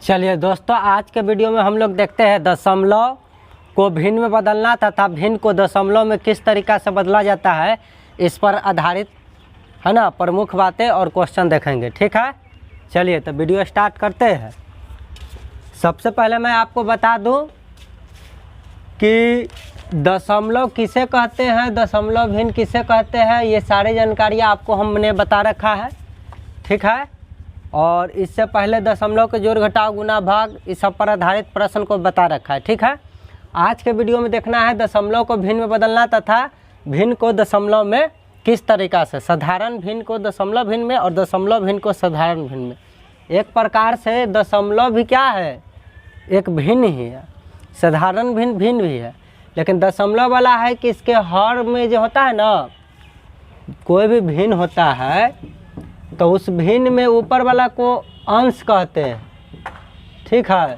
चलिए दोस्तों, आज के वीडियो में हम लोग देखते हैं दशमलव को भिन्न में बदलना तथा भिन्न को दशमलव में किस तरीक़ा से बदला जाता है, इस पर आधारित है ना प्रमुख बातें और क्वेश्चन देखेंगे। ठीक है, चलिए तो वीडियो स्टार्ट करते हैं। सबसे पहले मैं आपको बता दूं कि दशमलव किसे कहते हैं, दशमलव भिन्न किसे कहते हैं, ये सारी जानकारियाँ आपको हमने बता रखा है। ठीक है, और इससे पहले दशमलव के जोड़ घटाव गुना भाग इस सब पर आधारित प्रश्न को बता रखा है। ठीक है, आज के वीडियो में देखना है दशमलव को भिन्न में बदलना तथा भिन्न को दशमलव में किस तरीक़ा से, साधारण भिन्न को दशमलव भिन्न में और दशमलव भिन्न को साधारण भिन्न में। एक प्रकार से दशमलव भी क्या है, एक भिन्न ही है, साधारण भिन्न भिन्न भी है, लेकिन दशमलव वाला है कि इसके हर में जो होता है ना, कोई भी भिन्न होता है तो उस भिन्न में ऊपर वाला को अंश कहते हैं। ठीक है,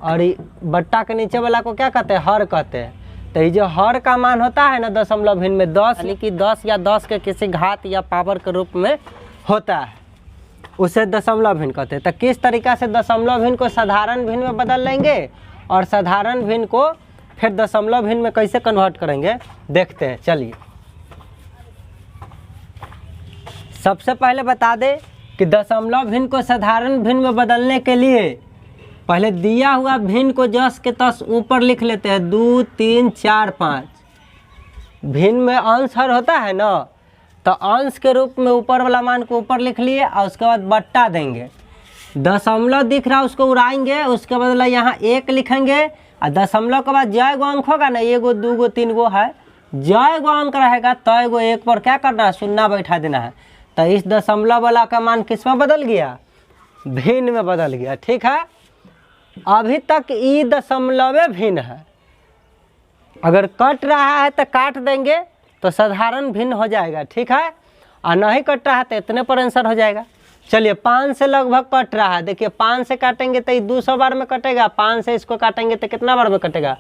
और बट्टा के नीचे वाला को क्या कहते हैं, हर कहते हैं। तो ये जो हर का मान होता है ना दशमलव भिन्न में 10, यानी कि 10 या 10 के किसी घात या पावर के रूप में होता है, उसे दशमलव भिन्न कहते हैं। तो किस तरीक़ा से दशमलव भिन्न को साधारण भिन्न में बदल लेंगे और साधारण भिन्न को फिर दशमलव भिन्न में कैसे कन्वर्ट करेंगे, देखते हैं। चलिए, सबसे पहले बता दें कि दशमलव भिन्न को साधारण भिन्न में बदलने के लिए पहले दिया हुआ भिन्न को जस के तस ऊपर लिख लेते हैं। 2, 3, 4, 5 भिन्न में अंश हर होता है ना, तो अंश के रूप में ऊपर वाला मान को ऊपर लिख लिए और उसके बाद बट्टा देंगे। दशमलव दिख रहा है उसको उड़ाएंगे, उसके बदला यहाँ 1 लिखेंगे और दशमलव के बाद जय गो अंक होगा ना, 1 गो 2 गो 3 गो है, जय गो अंक रहेगा तो एगो 1 पर क्या करना है, शून्य बैठा देना है। तो इस दशमलव वाला का मान किस में बदल गया, भिन्न में बदल गया। ठीक है, अभी तक ये दशमलव भिन्न है, अगर कट रहा है तो काट देंगे तो साधारण भिन्न हो जाएगा। ठीक है, और नहीं कट रहा है तो इतने पर आंसर हो जाएगा। चलिए, 5 से लगभग कट रहा है, देखिए 5 से काटेंगे तो ये 200 बार में कटेगा, 5 से इसको काटेंगे तो कितना बार में कटेगा,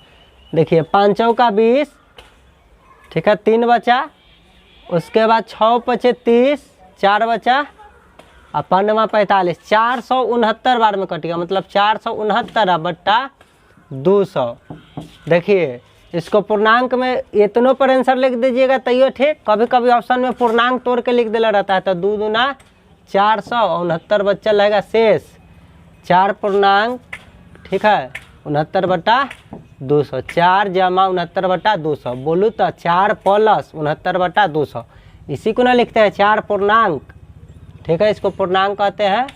देखिए 5 चौका 20, ठीक है 3 बचा, उसके बाद 6 पचे 30, 4 बचा और 5 45, 469 बार में कटेगा, मतलब 469 बट्टा 200। देखिए, इसको पूर्णांक में इतनों पर आंसर लिख दीजिएगा तैयो ठीक। कभी कभी ऑप्शन में पूर्णांक तोड़ के लिख देला रहता है, तो 2 दूना 469 बच्चा लगेगा शेष 4 पूर्णांक, ठीक है 69 बट्टा 200, 4 जमा 69 बट्टा 200, बोलूँ तो 4 प्लस 69 बट्टा 200, इसी को ना लिखते हैं 4 पूर्णांक। ठीक है, इसको पूर्णांक कहते हैं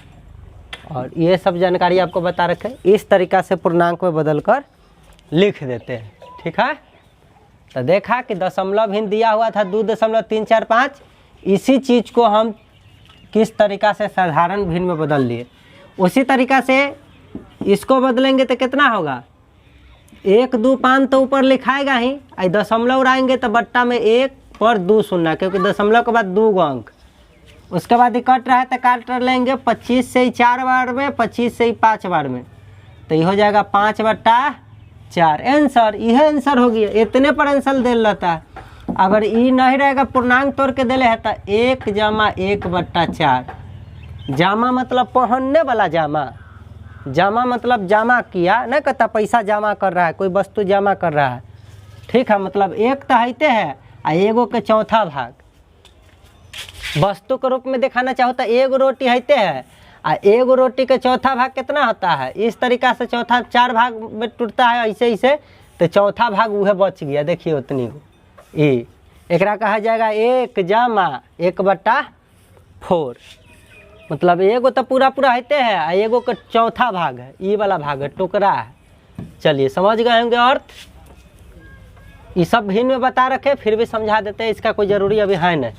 और ये सब जानकारी आपको बता रखे, इस तरीक़ा से पूर्णांक में बदल कर लिख देते हैं। ठीक है, तो देखा कि दशमलव भिन्न दिया हुआ था 2.345, इसी चीज़ को हम किस तरीक़ा से साधारण भिन्न में बदल लिए, उसी तरीक़ा से इसको बदलेंगे तो कितना होगा, 1 2 5 तो ऊपर लिखाएगा ही, दशमलव उड़ाएंगे तो बट्टा में 1 पर 2 शून्य, क्योंकि दशमलव के बाद 2 गो अंक, उसके बाद ही कट रहा है तो काट लेंगे 25 से ही 4 बार में, 25 से ही 5 बार में, तो ये हो जाएगा 5 बट्टा 4 आंसर। यह आंसर हो गया, इतने पर आंसर दे रहता है। अगर ये नहीं रहेगा पूर्णांक तोड़ के दिले है तो 1 जमा 1 बट्टा 4, जामा मतलब पहनने वाला जामा, जामा मतलब जमा किया, नहीं कहता पैसा जमा कर रहा है, कोई वस्तु जमा कर रहा है। ठीक है, मतलब 1 तो हैते है और एगो के चौथा भाग वस्तु के रूप में दिखाना चाहो तो 1 रोटी हैते है और 1 रोटी के चौथा भाग कितना होता है, इस तरीक़ा से चौथा 4 भाग में टूटता है, ऐसे ऐसे, तो चौथा भाग वह बच गया। देखिए उतनी एक कहा जाएगा 1 जमा 1 बट्टा 4, मतलब एगो तो पूरा पूरा हैते है और एगो का चौथा भाग है, ये वाला भाग है, टुकड़ा है। चलिए, समझ गए होंगे अर्थ, ये सब भिन्न में बता रखे, फिर भी समझा देते हैं, इसका कोई ज़रूरी अभी है नहीं।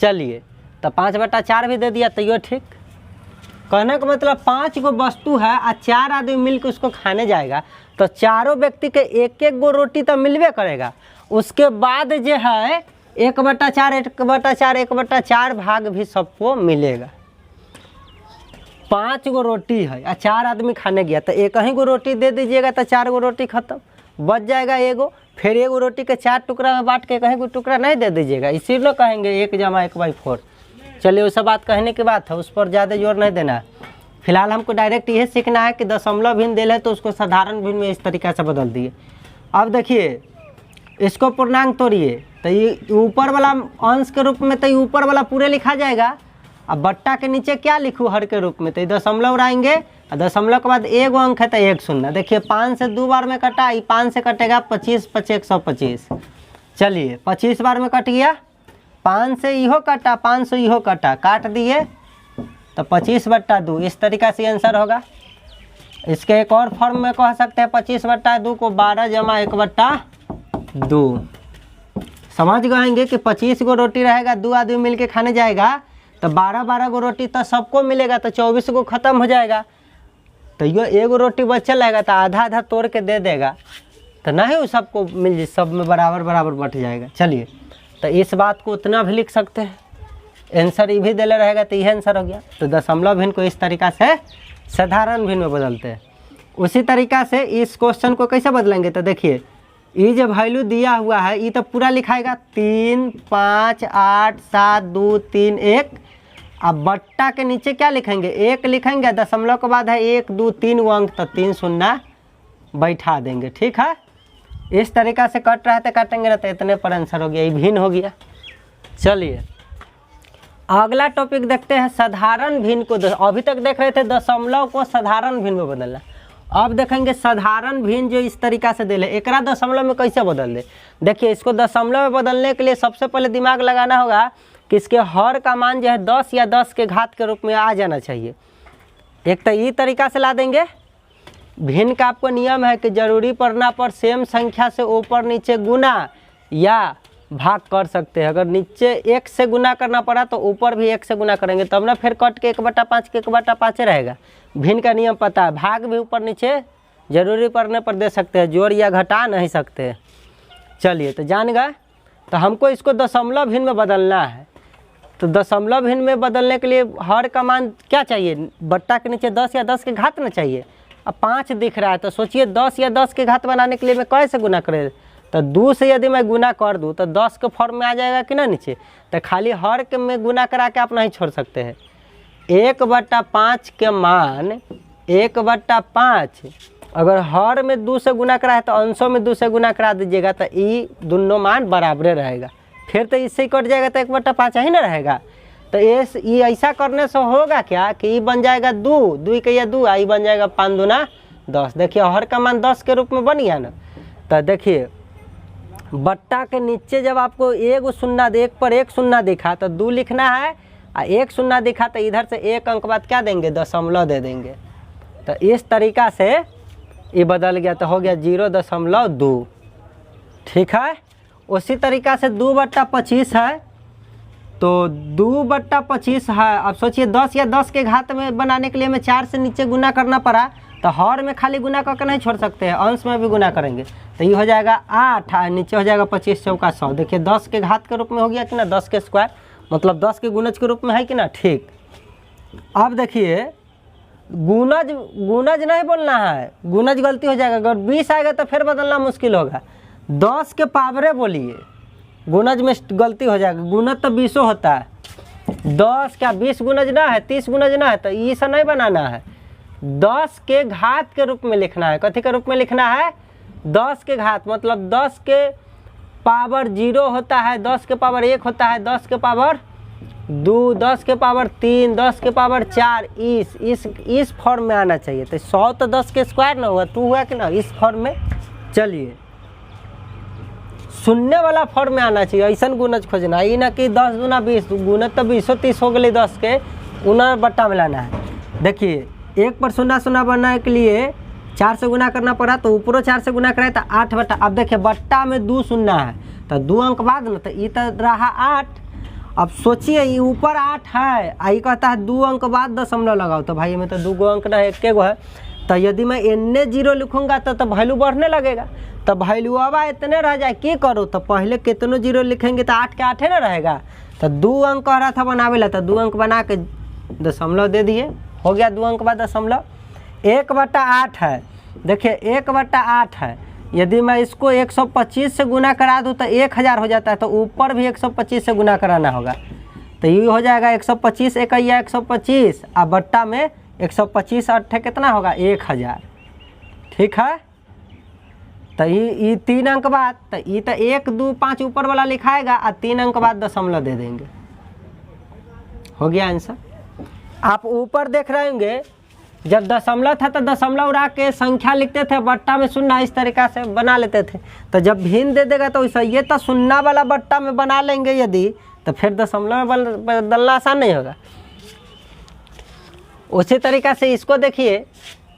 चलिए, तो 5 बट्टा 4 भी दे दिया तो ये ठीक। कहने का मतलब 5 गो वस्तु है और 4 आदमी मिलकर उसको खाने जाएगा तो चारों व्यक्ति के 1-1 गो रोटी तो मिलवे करेगा, उसके बाद जो है 1 बट्टा 4 1 बट्टा 4 1 बट्टा 4 भाग भी सबको मिलेगा। 5 गो रोटी है और 4 आदमी खाने गया तो 1 ही गो रोटी दे दीजिएगा तो 4 गो रोटी खत्म, बच जाएगा एगो, फिर 1 रोटी के 4 टुकड़ा में बांट के कहीं कोई टुकड़ा नहीं दे दीजिएगा, इसीलिए कहेंगे 1 जमा 1/4। चलिए, वैसा बात कहने की बात है, उस पर ज़्यादा जोर नहीं देना है। फिलहाल हमको डायरेक्ट ये सीखना है कि दशमलव भिन्न दिल है तो उसको साधारण भिन्न में इस तरीक़ा से बदल दिए। अब देखिए इसको पूर्णांक तोड़िए तो ये ऊपर वाला अंश के रूप में तो ये ऊपर वाला पूरे लिखा जाएगा। अब बट्टा के नीचे क्या लिखूँ हर के रूप में, तो ये दशमलव रहेंगे और दशमलव के बाद एगो अंक है तो 1 शून्य। देखिए 5 से 2 बार में कटा, ये 5 से कटेगा 25, 5 125। चलिए 25 बार में कट गया, 5 से इहो कटा, 5 से इहो कटा, काट दिए तो 25/2 इस तरीक़ा से आंसर होगा। इसके एक और फॉर्म में कह सकते हैं 25/2 को 12 जमा 1/2। समझ गएंगे कि 25 गो रोटी रहेगा, 2 आदमी मिल के खाने जाएगा तो 12-12 गो रोटी तो सबको मिलेगा, तो 24 गो ख़त्म हो जाएगा। तो ये एगो रोटी बचल रहेगा तो आधा आधा तोड़ के दे देगा, तो नहीं वो सबको मिल जाए, सब में बराबर बराबर बट जाएगा। चलिए तो इस बात को उतना भी लिख सकते हैं, आंसर ये भी दिले रहेगा तो यह आंसर हो गया। तो दशमलव भिन्न को इस तरीक़ा से साधारण भिन्न में बदलते हैं। उसी तरीक़ा से इस क्वेश्चन को कैसे बदलेंगे, तो देखिए ये जो वैल्यू दिया हुआ है ये तो पूरा लिखाएगा 3 5 8 7 2 3 1। अब बट्टा के नीचे क्या लिखेंगे, 1 लिखेंगे, दशमलव के बाद है 1 2 3 वो अंक तो 3 शून्य बैठा देंगे। ठीक है, इस तरीक़ा से कट रहा है तो काटेंगे ना, तो इतने पर आंसर हो गया, ये भिन्न हो गया। चलिए अगला टॉपिक देखते हैं साधारण भिन्न को। अभी तक देख रहे थे दशमलव को साधारण भिन्न में बदलना, अब देखेंगे साधारण भिन्न जो इस तरीक़ा से दिले एकरा दशमलव में कैसे बदल दे। देखिए इसको दशमलव में बदलने के लिए सबसे पहले दिमाग लगाना होगा कि इसके हर का मान जो है 10 या 10 के घात के रूप में आ जाना चाहिए। एक तो ये तरीक़ा से ला देंगे। भिन्न का आपको नियम है कि जरूरी पड़ना पर सेम संख्या से ऊपर नीचे गुना या भाग कर सकते हैं। अगर नीचे 1 से गुना करना पड़ा तो ऊपर भी 1 से गुना करेंगे, तब ना फिर कट के 1/5 के 1/5 रहेगा। भिन्न का नियम पता है, भाग भी ऊपर नीचे जरूरी पड़ने पर दे सकते हैं, जोड़ या घटा नहीं सकते। चलिए तो जान गए। तो हमको इसको दशमलव भिन्न में बदलना है, तो दशमलव भिन्न में बदलने के लिए हर का मान क्या चाहिए, बट्टा के नीचे 10 या 10 के घात ना चाहिए। अब 5 दिख रहा है तो सोचिए 10 या 10 के घात बनाने के लिए मैं कैसे गुना करें, तो 2 से यदि मैं गुना कर दूँ तो 10 के फॉर्म में आ जाएगा कि ना नीचे, तो खाली हर के में गुना करा के आप नहीं छोड़ सकते हैं। 1/5 के मान 1/5 अगर हर में 2 से गुना करा है तो अंशों में 2 से गुना करा दीजिएगा, तो ये दोनों मान बराबर रहेगा। फिर तो इससे ही कट जाएगा तो 1/5 ही ना रहेगा। तो ये ऐसा करने से होगा क्या कि ये बन जाएगा 2 2 के या 2, आई बन जाएगा 5 दूना 10। देखिए हर का मान 10 के रूप में बन गया ना। तो देखिए बट्टा के नीचे जब आपको एक शून्य 1 पर 1 शून्य दिखा तो 2 लिखना है, और 1 शून्य दिखा तो इधर से 1 अंक बाद क्या देंगे, दशमलव दे देंगे। तो इस तरीक़ा से ये बदल गया तो हो गया 0.2। ठीक है, उसी तरीक़ा से 2/25 है, तो 2/25 है। अब सोचिए 10 या 10 के घात में बनाने के लिए हमें 4 से नीचे गुना करना पड़ा, तो हर में खाली गुना करके नहीं छोड़ सकते हैं, अंश में भी गुना करेंगे। तो ये हो जाएगा 8 और नीचे हो जाएगा 25 चौका 100। देखिए 10 के घात के रूप में हो गया कि ना, 10 के स्क्वायर मतलब 10 के गुणज के रूप में है कि ना। ठीक, अब देखिए गुणज नहीं बोलना है, गुणज गलती हो जाएगा। अगर 20 आएगा तो फिर बदलना मुश्किल होगा, 10 के पावरे बोलिए, गुणज में गलती हो जाएगा। गुणज तो 20 होता है, 10 क्या 20 गुणज ना है, 30 गुणज ना है, तो ये सब नहीं बनाना है। 10 के घात के रूप में लिखना है। कथी के रूप में लिखना है, 10 के घात मतलब 10 के पावर 0 होता है, 10 के पावर 1 होता है, 10 के पावर 2, 10 के पावर 3, 10 के पावर 4, इस फॉर्म में आना चाहिए। तो 100 तो 10 के स्क्वायर ना हुआ, 2 हुआ कि ना, इस फॉर्म में। चलिए शून्य वाला फॉर्म में आना चाहिए, ऐसा गुणज खोजना, ये ना कि 10 दूना 20, गुणज तो 20-30 हो गए 10 के, उन्हें बट्टा में लाना है। देखिए 1 पर 0 बनाने के लिए 4 से गुना करना पड़ा, तो ऊपरों 4 से गुना कराए तो 8/। अब देखिए बट्टा में 2 शून्य है तो 2 अंक बाद ना, तो ये तो रहा 8। अब सोचिए ये ऊपर 8 है, आई कहता है 2 अंक बाद दशमलव लगाओ, तो भाई में तो 2 गो अंक ना 1 गो है। तो यदि मैं एन्ने 0 लिखूंगा तो वैल्यू बढ़ने लगेगा, तो वैल्यू अब इतने रह जाए, की करो, तो पहले कितनों 0 लिखेंगे तो 8 के 8 ना रहेगा। तो 2 अंक कह रहा था बनावे ला, तो 2 अंक बना के दशमलव दे दिए, हो गया 2 अंक बाद दशमलव। 1/8 है, देखिए 1/8 है, यदि मैं इसको 125 से गुना करा दूँ तो 1000 हो जाता है, तो ऊपर भी 125 से गुना कराना होगा। तो ये हो जाएगा 125 1 या 125, और बट्टा में 125 अट्ठे कितना होगा 1000। ठीक है, तो ये 3 अंक बाद, तो ये तो 1 2 5 ऊपर वाला लिखाएगा और 3 अंक बाद दशमलव दे देंगे। हो गया आंसर। आप ऊपर देख रहे होंगे जब दशमलव था तो दशमलव उड़ा के संख्या लिखते थे, बट्टा में शून्य इस तरीक़ा से बना लेते थे। तो जब भिन्न दे देगा तो वैसा ये तो शून्य वाला बट्टा में बना लेंगे यदि, तो फिर दशमलव में बदलना आसान नहीं होगा। उसी तरीक़ा से इसको देखिए,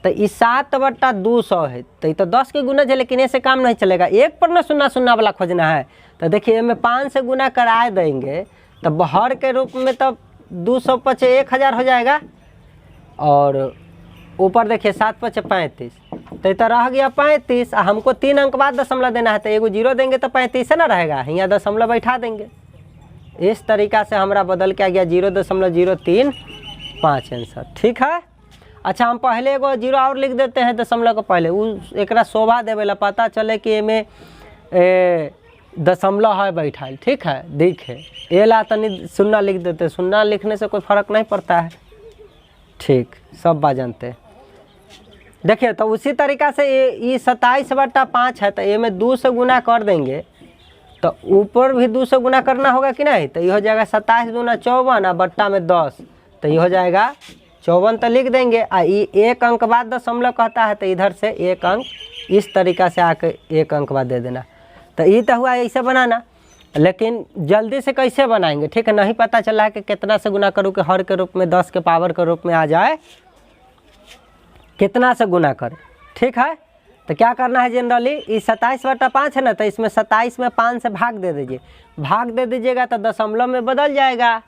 तो ये 7/200 है, तो ये तो 10 के गुना है, लेकिन ऐसे काम नहीं चलेगा। 1 पर ना शून्य शून्य वाला खोजना है, तो देखिए में 5 से गुना करा देंगे तो बहर के रूप में तो 200 पचे 1000 हो जाएगा, और ऊपर देखिए 7 पचे 35, तो इतना रह गया 35। हमको 3 अंक बाद दशमलव देना है, तो एगो जीरो देंगे तो 35 ना रहेगा, यहाँ दशमलव बैठा देंगे। इस तरीक़ा से हमारा बदल के आ गया 0.035 आंसर। ठीक है, अच्छा हम पहले एगो जीरो और लिख देते हैं दशमलव को पहले, एक शोभा देवे ला पता चले कि एमें दशमलव है बैठा। ठीक है, दिखे ए ला तनी शून्य लिख देते, शून्य लिखने से कोई फर्क नहीं पड़ता है। ठीक, सब बात जानते हैं। देखिए तो उसी तरीक़ा से ये 27/5 है, तो ये में 2 से गुना कर देंगे, तो ऊपर भी 2 से गुना करना होगा कि नहीं, तो ये हो जाएगा 27 दूना 54 और बट्टा में 10, तो ये हो जाएगा 54 तो लिख देंगे। ये 1 अंक बाद दशमलव कहता है, तो इधर से 1 अंक इस तरीक़ा से आके 1 अंक बाद दे देना। तो ये तो हुआ ऐसे बनाना, लेकिन जल्दी से कैसे बनाएंगे, ठीक है, नहीं पता चला है कि कितना से गुना करूँ कि हर के रूप में 10 के पावर के रूप में आ जाए, कितना से गुना करें। ठीक है, तो क्या करना है जनरली, ये 27/5 है ना, तो इसमें 27 में 5 से भाग दे दीजिए। भाग दे दीजिएगा तो दशमलव में बदल जाएगा।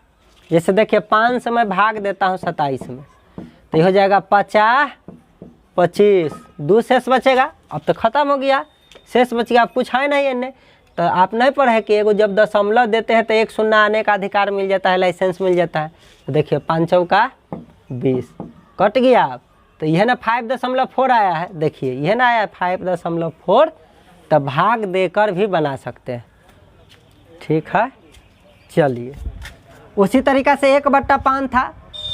जैसे देखिए 5 से मैं भाग देता हूँ 27 में, तो ये हो जाएगा 50 25, 2 शेष बचेगा। अब तो ख़त्म हो गया, शेष बच गया, अब कुछ है नहीं इनने। तो आप नहीं पढ़े कि एगो जब दशमलव देते हैं तो 1 शून्य आने का अधिकार मिल जाता है, लाइसेंस मिल जाता है। तो देखिए 5 चौका 20 कट गया। आप तो यह ना 5.4 आया है, देखिए यह ना आया 5.4, तो भाग देकर भी बना सकते हैं। ठीक है, चलिए उसी तरीक़ा से 1/5 था,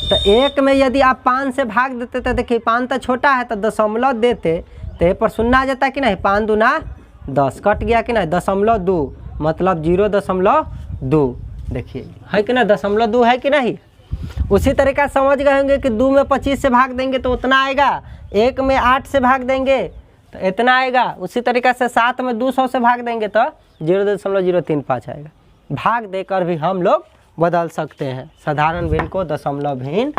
तो 1 में यदि आप 5 से भाग देते तो देखिए 5 तो छोटा है, तो दशमलव देते तो ये पर शून्य आ जाता कि नहीं, 5 दूना 10 कट गया कि नहीं, 0.2 मतलब 0.2, देखिए है कि ना 0.2 है कि नहीं। उसी तरीक़ा समझ गए होंगे कि 2 में 25 से भाग देंगे तो उतना आएगा, 1 में 8 से भाग देंगे तो इतना आएगा। उसी तरीक़ा से 7 में 200 से भाग देंगे तो 0.035 आएगा। भाग देकर भी हम लोग बदल सकते हैं साधारण भिन्न को दशमलव भिन्न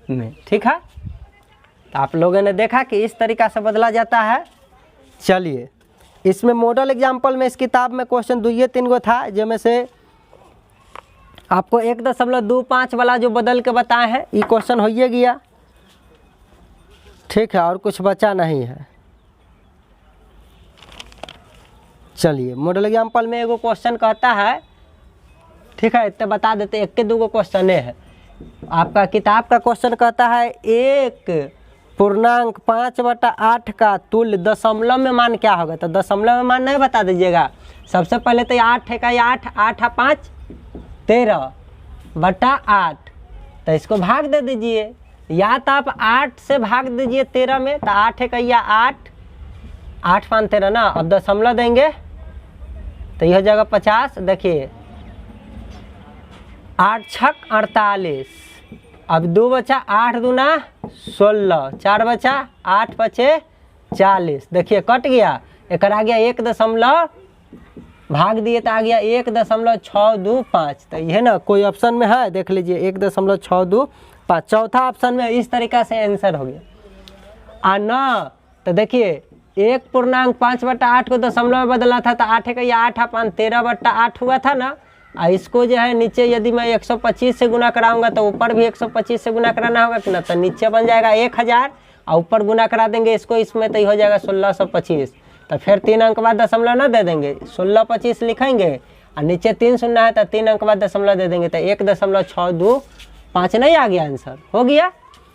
में। ठीक है, तो आप लोगों ने देखा कि इस तरीक़ा से बदला जाता है। चलिए इसमें मॉडल एग्जाम्पल में इस किताब में क्वेश्चन 2-3 गो था, जिनमें से आपको 1.25 वाला जो बदल के बताए हैं ये क्वेश्चन हो ही गया। ठीक है, और कुछ बचा नहीं है। चलिए मॉडल एग्जाम्पल में एगो क्वेश्चन कहता है, ठीक है इतने बता देते, 1 के 2 गो क्वेश्चन है। आपका किताब का क्वेश्चन कहता है 1.5/8 का तुल्य दशमलव में मान क्या होगा। तो दशमलव में मान नहीं बता दीजिएगा, सबसे पहले तो 8 है का, 8 8 5 13/8, तो इसको भाग दे दीजिए, या तो आप 8 से भाग दीजिए 13 में, तो 8 है का या 8 8 5 13 ना। अब दशमलव देंगे तो यह हो जाएगा 50। देखिए 8 छक 48, अब 2 बचा, 8 दूना 16, 4 बचा, 8 पचे 40, देखिए कट गया, एक आ गया 1 दशमलव, भाग दिए तो आ गया 1.625। तो यह ना कोई ऑप्शन में है, देख लीजिए 1.625, चौथा ऑप्शन में इस तरीक़ा से आंसर हो गया। ना तो देखिए 1.5/8 को दशमलव में बदला था, तो 8 का या 8 5 13/8 हुआ था ना। इसको जो है नीचे यदि मैं 125 से गुना कराऊंगा तो ऊपर भी 125 से गुना कराना होगा कि ना, तो नीचे बन जाएगा 1000 और ऊपर गुना करा देंगे इसको इसमें, तो ये हो जाएगा 1625। तो फिर 3 अंक बाद दशमलव ना दे देंगे, 1625 लिखेंगे और नीचे 3 शून्य है तो 3 अंक बाद दशमलव दे देंगे, तो 1.625 नहीं आ गया आंसर, हो गया।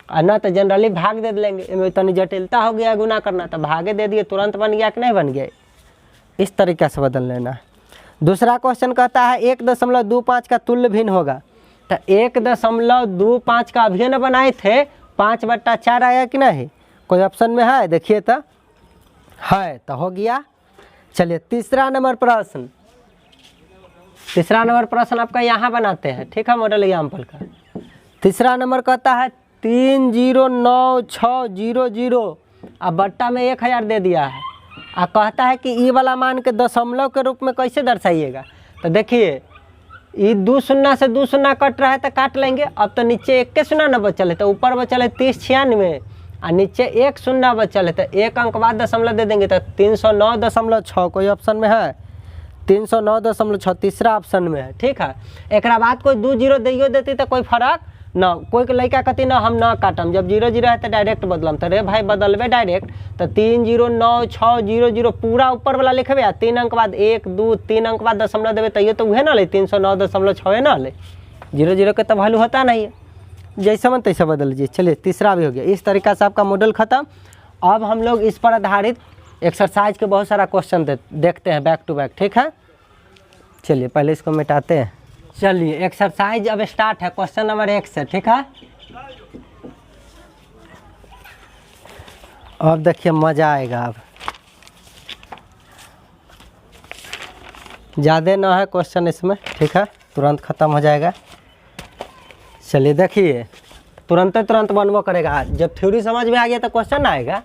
और ना तो जनरली भाग दे लेंगे, इनमें तनी जटिलता हो गया गुना करना, तो भागे दे दिए, तुरंत बन गया कि नहीं बन गया। इस तरीक़े से बदल लेना है। दूसरा क्वेश्चन कहता है 1.25 का तुल्य भिन्न होगा। तो 1.25 का अभिन्न बनाए थे, 5/4 आया कि नहीं, कोई ऑप्शन में है देखिए तो है, तो हो गया। चलिए तीसरा नंबर प्रश्न, तीसरा नंबर प्रश्न आपका यहाँ बनाते हैं, ठीक है, मॉडल एग्जाम्पल का। तीसरा नंबर कहता है 309600, अब बट्टा में 1000 दे दिया है, और कहता है कि ई वाला मान के दशमलव के रूप में कैसे दर्शाइएगा। तो देखिए ये 2 शून्य से 2 शून्य कट रहा है तो काट लेंगे। अब तो नीचे 1 के शून्य न बचल है, तो ऊपर बचल है 3096 और नीचे 1 शून्य बचल है, तो 1 अंक बाद दशमलव दे देंगे, तो 309.6 कोई ऑप्शन में है, 309.6 तीसरा ऑप्शन में है, ठीक है। एक बाद कोई 2 जीरो दियो देती तो कोई फर्क ना, कोई के लड़का कहती ना हम ना काटम, जब 0 0 है तो डायरेक्ट बदलम, तो रे भाई बदलबे डायरेक्ट, तो 309600 पूरा ऊपर वाला लिखबे आ 3 अंक बाद 1 2 3 अंक बाद दशमलव देवे, तैयो तो वह ना ले 309.6 ना ले, 0 0 के तो वैल्यू होता नहीं है, जैसा मन तैसा बदल लीजिए। चलिए तीसरा भी हो गया। इस तरीका से आपका मॉडल खत्म। अब हम लोग इस पर आधारित एक्सरसाइज के बहुत सारा क्वेश्चन देखते हैं बैक टू बैक, ठीक है। चलिए पहले इसको मिटाते हैं। चलिए एक्सरसाइज अब स्टार्ट है क्वेश्चन नंबर 1 से, ठीक है। अब देखिए मज़ा आएगा, अब ज़्यादा ना है क्वेश्चन इसमें, ठीक है, तुरंत ख़त्म हो जाएगा। चलिए देखिए तुरंत बनबो करेगा, जब थ्योरी समझ में आ गया तो क्वेश्चन आएगा।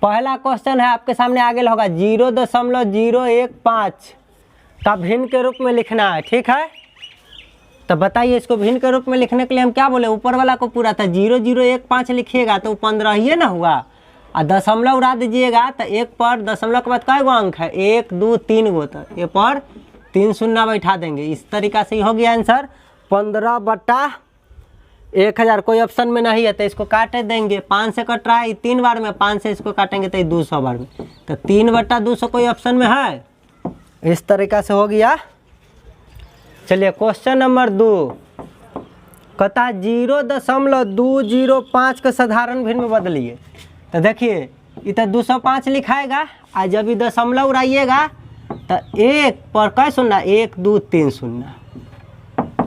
पहला क्वेश्चन है आपके सामने आगे होगा 0.015 का भिन्न के रूप में लिखना है, ठीक है। तो बताइए इसको भिन्न के रूप में लिखने के लिए हम क्या बोले, ऊपर वाला को पूरा था 0015 लिखिएगा तो 15 ही ना हुआ, और दशमलव उड़ा दीजिएगा तो 1 पर दशमलव के बाद कई गो अंक है 1 2 3 गो, तो ये पर 3 शून्य बैठा देंगे। इस तरीका से हो गया आंसर 15/1000। कोई ऑप्शन में नहीं है तो इसको काट देंगे, 5 से कट रहा है 3 बार में, 5 से इसको काटेंगे तो 200 बार में, तो 3/200 कोई ऑप्शन में है। इस तरीका से हो गया। चलिए क्वेश्चन नंबर 2 कहता 0.205 के साधारण भिन्न में बदलिए। तो देखिए इधर 205 लिखाएगा और जब ये दशमलव उड़ाइएगा तो 1 पर कै शून्य 1 2 3 शून्य।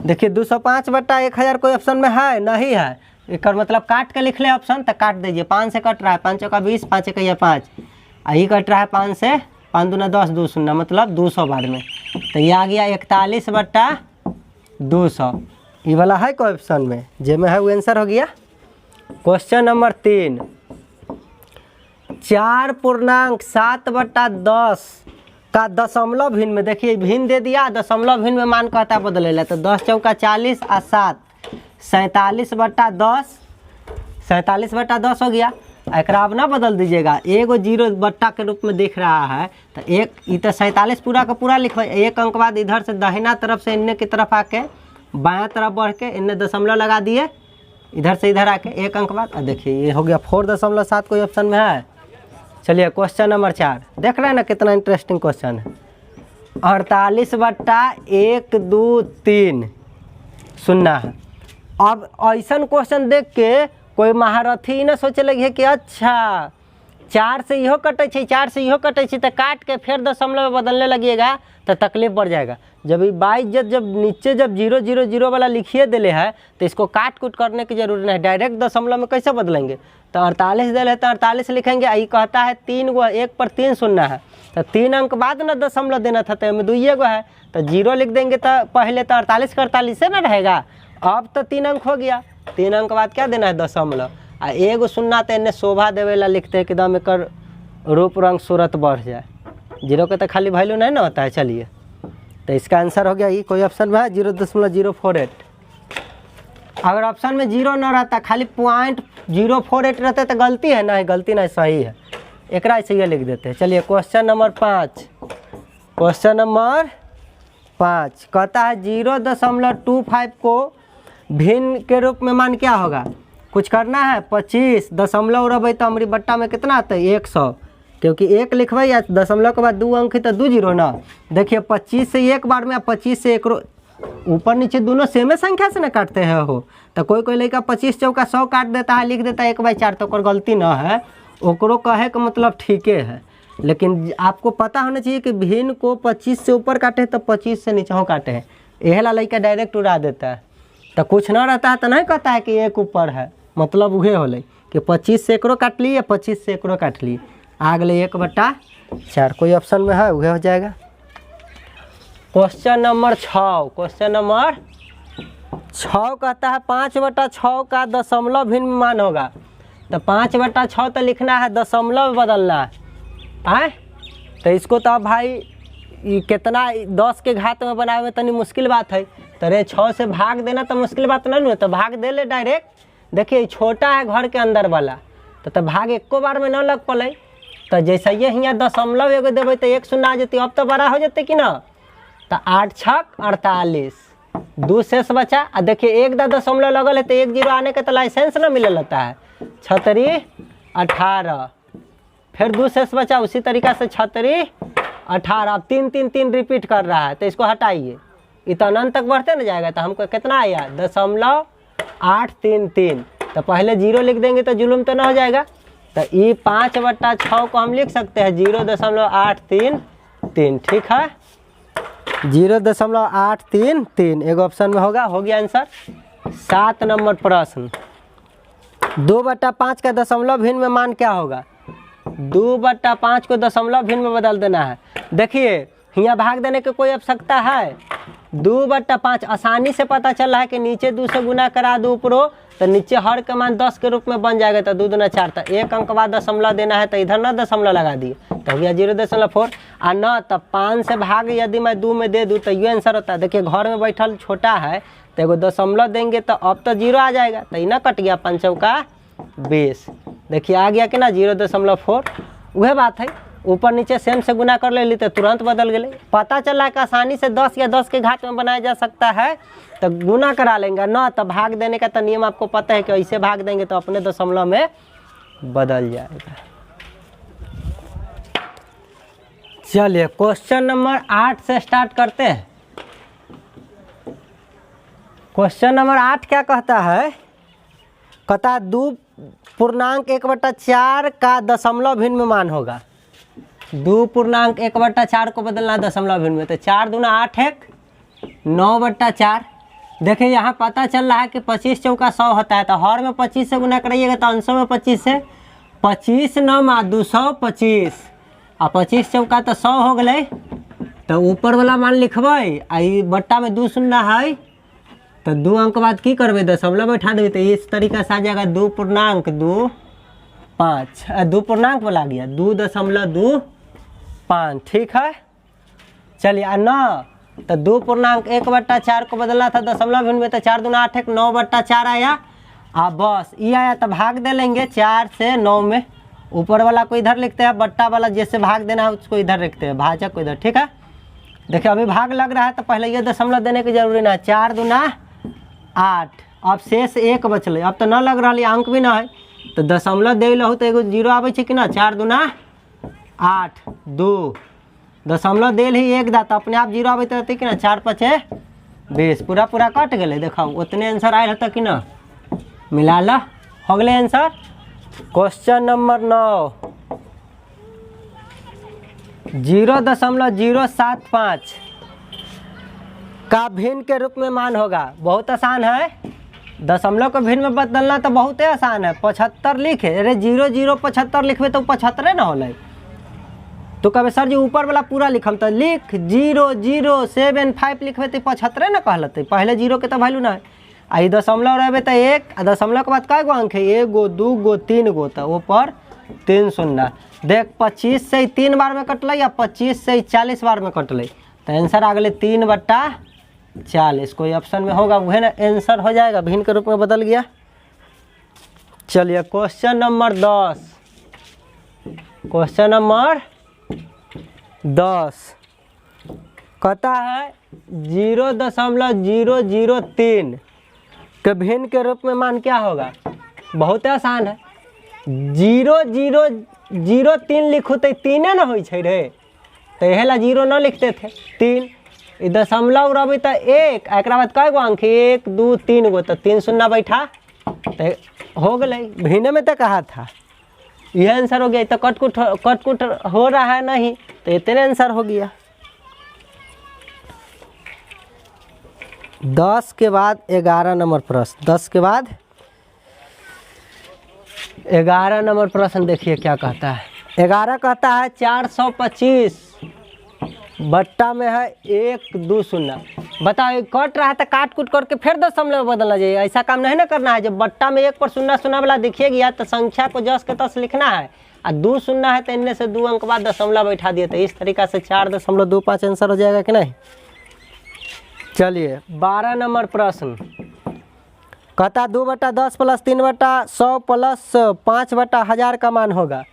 देखिए 205/1000 कोई ऑप्शन में है नहीं है, एक मतलब काट के लिख ले ऑप्शन, तो काट दीजिए। 5 से कट रहा है 5 चौका 20 5 1 5, यही कट रहा है 5 से 5 दूना 10 2 शून्य मतलब 200 बार में, तो ये आ गया 41/200। ये वाला है कोई ऑप्शन में, जे में है वो आंसर हो गया। क्वेश्चन नंबर 3 4.7/10 का दशमलव भिन्न में, देखिए भिन्न दे दिया, दशमलव भिन्न में मान कहता बदले ला, तो 10 चौका 40 और 7 47/10, 47/10 हो गया। एक अब ना बदल दीजिएगा, एगो 0 बट्टा के रूप में दिख रहा है, तो एक इधर 47 पूरा का पूरा लिखो, 1 अंक बाद इधर से दाहिना तरफ से इन्ने की तरफ आके बायां तरफ बढ़ के इन्ने दशमलव लगा दिए, इधर से इधर आके 1 अंक बाद, देखिए ये हो गया 4.7 कोई ऑप्शन में है। चलिए क्वेश्चन नंबर 4 देख रहे हैं ना कितना इंटरेस्टिंग क्वेश्चन है। 48/1 2 3 शून्य है। अब ऐसा क्वेश्चन देख के कोई महारथी न सोचे लगे कि अच्छा 4 से इहो कटे 4 से इहो कटे, तो काट के फिर दशमलव में बदलने लगिएगा तो तकलीफ बढ़ जाएगा। जब ये 22 जब नीचे जब 0 0 0 वाला लिखिए दिले है तो इसको काट कूट करने की जरूरत नहीं, डायरेक्ट दशमलव में कैसे बदलेंगे। तो 48 दिले तो 48 लिखेंगे, यही कहता है 3 गो 1 पर 3 शून्य है, तो 3 अंक बाद ना दशमलव देना था, तो में 2 गो है, तो 0 लिख देंगे तो पहले तो 48 का 48 से ना रहेगा। अब तो 3 अंक हो गया, 3 अंक बाद क्या देना है दशमलव, आ एगो शून्य तो इन्हें शोभा देवे ला लिखते हैं कि एकदम एक रूप रंग सूरत बढ़ जाए, 0 के तो खाली वैल्यू नहीं ना होता है। चलिए तो इसका आंसर हो गया ये कोई ऑप्शन में है 0.048। अगर ऑप्शन में 0 ना रहता खाली 0.048 रहता तो गलती है, नहीं गलती नहीं सही है, एक ऐसे ही लिख देते हैं। चलिए क्वेश्चन नंबर 5, क्वेश्चन नंबर 5 कहता है 0.25 को भिन्न के रूप में मान क्या होगा, कुछ करना है 25 दशमलव उड़बै तो हमारी बट्टा में कितना आता है 100, क्योंकि 1 लिखबै या दशमलव के बाद 2 अंक है तो 2 0 ना। देखिए 25 से 1 बार में, 25 से 1 ऊपर नीचे दोनों सेमे संख्या से ना काटते हैं हो, तो कोई कोई लड़का 25 चौका 100 काट देता है, लिख देता है 1/4, तो ओकर गलती ना है, ओकरो कहे का मतलब ठीके है। लेकिन आपको पता होना चाहिए कि भिन्न को 25 से ऊपर काटे तो 25 से नीचे काटे हैं, यह लड़का डायरेक्ट उड़ा देता है, तो कुछ ना रहता है तो नहीं कहता है कि 1 ऊपर है, मतलब उहे होले कि 25 से एकरो काट ली या 25 से एकरो काट ली, आ गए 1/4। कोई ऑप्शन में है उहे हो जाएगा। क्वेश्चन नंबर 6, क्वेश्चन नंबर 6 कहता है 5/6 का दशमलव भिन्न मान होगा। तो 5/6 तो लिखना है, दशमलव बदलना है। तो इसको तो अब भाई कितना 10 के घात में बनावे में तनी मुश्किल बात है। तो रे 6 से भाग देना तो मुश्किल बात नहीं है, तो भाग दे ले डायरेक्ट। देखिए छोटा है घर के अंदर वाला, तो भाग एको बार में न लग पड़े। तो जैसे ये यहाँ दशमलव एगो देवे तो 1 शून्य आ जाती, अब तो बड़ा हो जाते कि ना। तो 8 छक 48, 2 शेष बचा। और देखिए एक दशमलव लगल है तो 1 0 आने का तो लाइसेंस ना मिले लगता है। 6 18, फिर 2 शेष बचा, उसी तरीका से 6 18। अब 3 3 3 रिपीट कर रहा है, तो इसको हटाइए, इतना अनंत तक बढ़ते ना जाएगा। तो हमको कितना आया 0.833। तो पहले 0 लिख देंगे तो जुलूम तो ना हो जाएगा। तो ये 5/6 को हम लिख सकते हैं 0.833। ठीक है, 0.833 एक ऑप्शन में होगा। हो गया आंसर। 7 नंबर प्रश्न, 2/5 का दशमलव भिन्न में मान क्या होगा। 2/5 को दशमलव भिन्न में बदल देना है। देखिए यहाँ भाग देने की कोई आवश्यकता है। 2/5 आसानी से पता चल रहा है कि नीचे 2 से गुना करा दो ऊपरो, तो नीचे हर का मान 10 के रूप में बन जाएगा। तो 2 दूना 4, तो 1 अंक बाद दशमलव देना है, तो इधर ना दशमलव लगा दिए, तो हो गया 0.4। और न तब 5 से भाग यदि मैं 2 में दे दूँ तो ये आंसर होता है। देखिए घर में बैठल छोटा है तो एगो दशमलव देंगे तो अब तो 0 आ जाएगा, तो इना कट गया 5 चौका 20। देखिए आ गया कि ना 0.4। वह बात है, ऊपर नीचे सेम से गुना कर ले तो तुरंत बदल गए। पता चला है कि आसानी से 10 या 10 के घात में बनाया जा सकता है, तो गुना करा लेंगे ना। तो भाग देने का तो नियम आपको पता है कि ऐसे भाग देंगे तो अपने दशमलव में बदल जाएगा। चलिए क्वेश्चन नंबर 8 से स्टार्ट करते हैं। क्वेश्चन नंबर 8 क्या कहता है, कहता 2.1/4 का दशमलव भिन्न में मान होगा। 2.1/4 को बदलना दशमलव भिन्न में, तो 4 दूना 8 1 9/4। देखिए यहाँ पता चल रहा है कि 25 चौका 100 होता है, तो हर में 25 से गुना कराइएगा तो अंशों में 25 से 25 9 225, और 25 चौका तो 100 हो गए। तो ऊपर वाला मान लिखबै, आ बट्टा में 2 शून्य है, तो 2 अंक बाद की करबे दशमलव बैठा देंगे। तो इस तरीका से आ जाएगा 2.25, 2 पूर्णांक बोला गया 2.25। ठीक है, चलिए न तो 2.1/4 को बदलना था दशमलव भिन्न में, तो 4 दूना 8 1 9/4 आया। बस ये आया तो भाग दे लेंगे 4 से 9 में। ऊपर वाला को इधर लिखते हैं, बट्टा वाला जैसे भाग देना है उसको इधर लिखते हैं, भाजक को इधर। ठीक है, देखिए अभी भाग लग रहा है तो पहले ये दशमलव देने की जरूरी ना है। 4 दूना 8, अब शेष 1 बचल, अब तो न लग रहा है, अंक भी ना है, तो दशमलव दे लहू तो एगो 0 आवे कि ना। 4 दूना 8 2, दशमलव दे ही 1 दा, तो अपने आप 0 आवे रहते कि ना। 4 5 20, पूरा पूरा कट गए। देखो उतने आंसर आए रहता कि ना, मिला ला, हो गए आंसर। क्वेश्चन नंबर 9, 0.075 का भिन्न के रूप में मान होगा। बहुत आसान है, दशमलव को भिन्न में बदलना तो बहुत ही आसान है। 75 लिखे, अरे 0075 लिखबे तो 75 ना होले। तो कहे सर जी ऊपर वाला पूरा लिखम, तो लिख 0075 लिखबे तो 75 ना कहलते। पहले 0 के तो वैल्यू ना है, आई दशमलव रहे तो 1, दशमलव के बाद कै गो अंक है, 1 गो 2 गो 3 गो, तो ऊपर 3 शून्य। देख 25 से 3 बार में कटल, या 25 से 40 बार में कटल, तो आंसर आ गए 3/40। कोई ऑप्शन में होगा वह ना आंसर हो जाएगा, भिन्न के रूप में बदल गया। चलिए क्वेश्चन नंबर 10, क्वेश्चन नंबर 10 कहता है 0.003 के भिन्न के रूप में मान क्या होगा। बहुत आसान है, 0.003 लिखू तो 3 ना हो रे, तो यह ला 0 न लिखते थे 3। दशमलव रही तो 1, एक बाद कै गो अंक 1 2 3 गो, तो 3 शून्य बैठा, तो हो गए। भिन्न में तो कहा था, यह आंसर हो गया। तो कटकुट हो रहा है नहीं, तो इतने आंसर हो गया। 10 के बाद 11 नंबर प्रश्न, 10 के बाद 11 नंबर प्रश्न देखिए क्या कहता है। 11 कहता है 425 बट्टा में है 120। बताओ कट रहा है तो काट कूट करके फिर दशमलव में बदलना चाहिए, ऐसा काम नहीं ना करना है। जब बट्टा में 1 पर शून्य शून्य वाला दिखिएगा तो संख्या को जस के तस लिखना है, और 2 शून्य है तो इनमें से 2 अंक बाद दशमलव बैठा दिए, तो इस तरीका से 4.25 आंसर हो जाएगा कि नहीं। चलिए 12 नंबर प्रश्न कहता 2/10 प्लस 3/100 प्लस 5/1000 का मान होगा।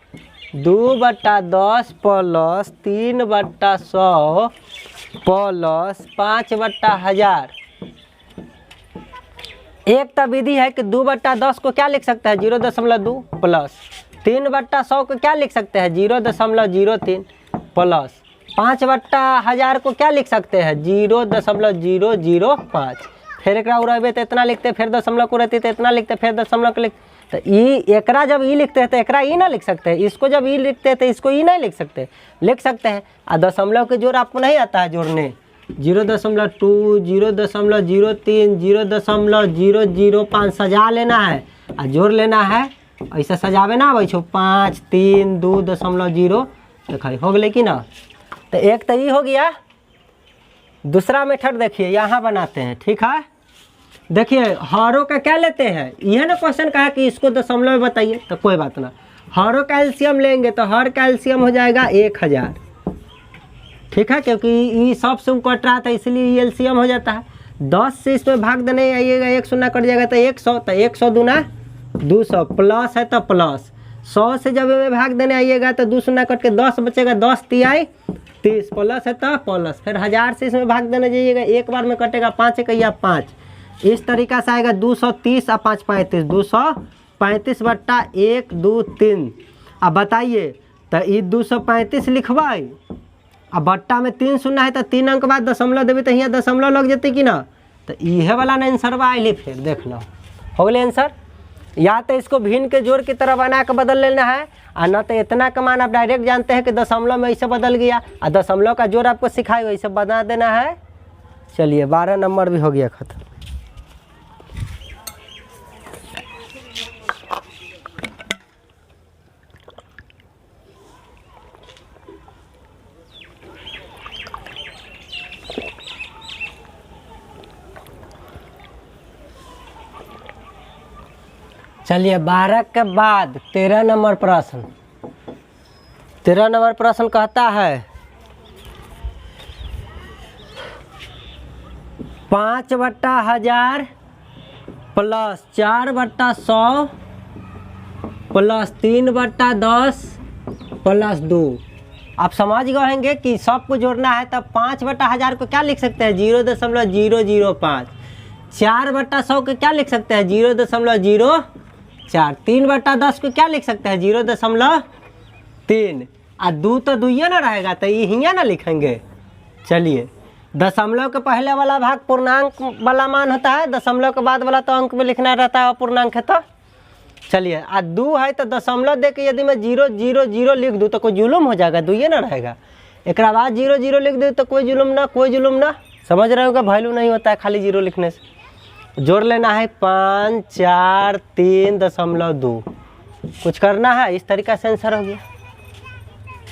2/10 प्लस 3/100 प्लस 5/1000। एक तो विधि है कि 2/10 को क्या लिख सकते हैं 0.2 प्लस 3/100 को क्या लिख सकते हैं 0.03 प्लस 5/1000 को क्या लिख सकते हैं 0.005। फिर एक उड़ेबे तो इतना लिखते, फिर दशमलव को रहती तो इतना लिखते, फिर दशमलव को लिखते। तो ई एकरा जब ई लिखते हैं तो एकरा ई ना लिख सकते हैं, इसको जब ई लिखते हैं तो इसको ई नहीं लिख सकते हैं। और दशमलव के जोड़ आपको नहीं आता है जोड़ने, 0.2 0.03 0.005 सजा लेना है और जोड़ लेना है। ऐसा सजावे ना अब 5 3 2.0 देखिए हो गए कि ना। तो एक तो ये हो गया। दूसरा मेथड देखिए यहाँ बनाते हैं, ठीक है। देखिए हरों का क्या लेते हैं, यह ना क्वेश्चन कहा कि इसको दशमलव में बताइए, तो कोई बात ना। हरों का एलसीएम लेंगे तो हर का एलसीएम हो जाएगा 1000, ठीक है, क्योंकि ये सब से कट रहा था इसलिए ये एलसीएम हो जाता है। 10 से इसमें भाग देने आइएगा 1 शून्य कट जाएगा तो 100, तो 100 दूना 200 प्लस है तो प्लस 100 से जब में भाग देने आइएगा तो 2 शून्य कट के 10 बचेगा, 10 तिहाई 30 प्लस है तो प्लस। फिर 1000 से इसमें भाग देने जाइएगा, एक बार में कटेगा 5 1 5। इस तरीका से आएगा 230 और 5 35 235/1 2 3। अब बताइए तो ये 235 लिखवाई, अब बट्टा में 3 शून्य है तो 3 अंक बाद दशमलव देवी तो यहाँ दशमलव लग जाते कि ना। तो यह वाला ना आंसर आइले, फिर देख लो हो गए आंसर। या तो इसको भिन्न के जोड़ की तरह बना के बदल लेना है, और न तो इतना का मान आप डायरेक्ट जानते हैं कि दशमलव में ऐसे बदल गया, और दशमलव का जोड़ आपको सिखाए वैसे बना देना है। चलिए 12 नंबर भी हो गया खत्म। चलिए 12 के बाद 13 नंबर प्रश्न। 13 नंबर प्रश्न कहता है 5/1000 प्लस 4/100 प्लस 3/10 प्लस 2। आप समझ गए होंगे कि सबको जोड़ना है, तब 5/1000 को क्या लिख सकते हैं 0.005। 4/100 को क्या लिख सकते हैं 0.04। 3/10 को क्या लिख सकते हैं 0.3। और 2 तो 2 ही ना रहेगा तो ये हियाँ ना लिखेंगे। चलिए दशमलव के पहले वाला भाग पूर्णांक वाला मान होता है, दशमलव के बाद वाला तो अंक में लिखना रहता है पूर्णांक है। तो चलिए 2 है तो दशमलव दे के यदि मैं 0.00 लिख दूँ तो कोई जुलुम हो जाएगा, 2 ही ना रहेगा। एक बाद 0.0 लिख दूँ तो कोई जुलुम ना। समझ रहे होगा, वैल्यू नहीं होता है खाली 0 लिखने से। जोड़ लेना है 5 4 3.2, कुछ करना है, इस तरीका से आंसर हो गया,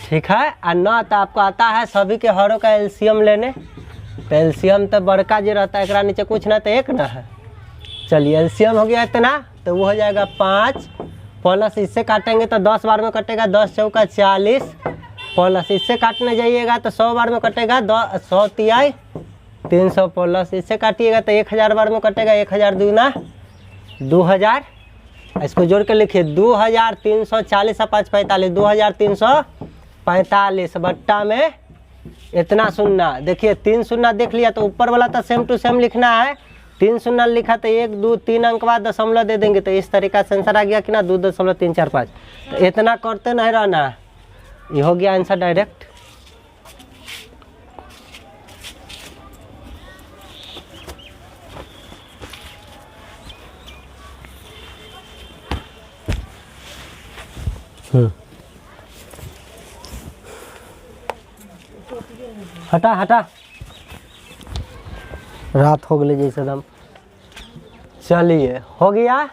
ठीक है। और न तो आपको आता है सभी के हरों का एलसीएम लेने, तो एलसीएम तो बड़का जो रहता है एक नीचे कुछ ना तो 1 ना है। चलिए एलसीएम हो गया इतना, तो वो हो जाएगा 5 प्लस इससे काटेंगे तो 10 बार में कटेगा 10 चौका 40 प्लस इससे काटने जाइएगा तो 100 बार में कटेगा 100 तिहाई 300 प्लस इससे काटिएगा तो 1000 बार में कटेगा 1000 दूना 2000। इसको जोड़ के लिखिए 2340 और 5 45 2345 बट्टा में इतना शून्य। देखिए 3 शून्य देख लिया तो ऊपर वाला तो सेम टू सेम लिखना है। 3 शून्य लिखा तो 1 2 3 अंक बाद दशमलव दे देंगे, तो इस तरीका से आंसर आ गया कि ना 2.345। तो इतना करते नहीं रहना, ये हो गया आंसर डायरेक्ट। हटा रात हो गई जैसे दम। चलिए हो गया।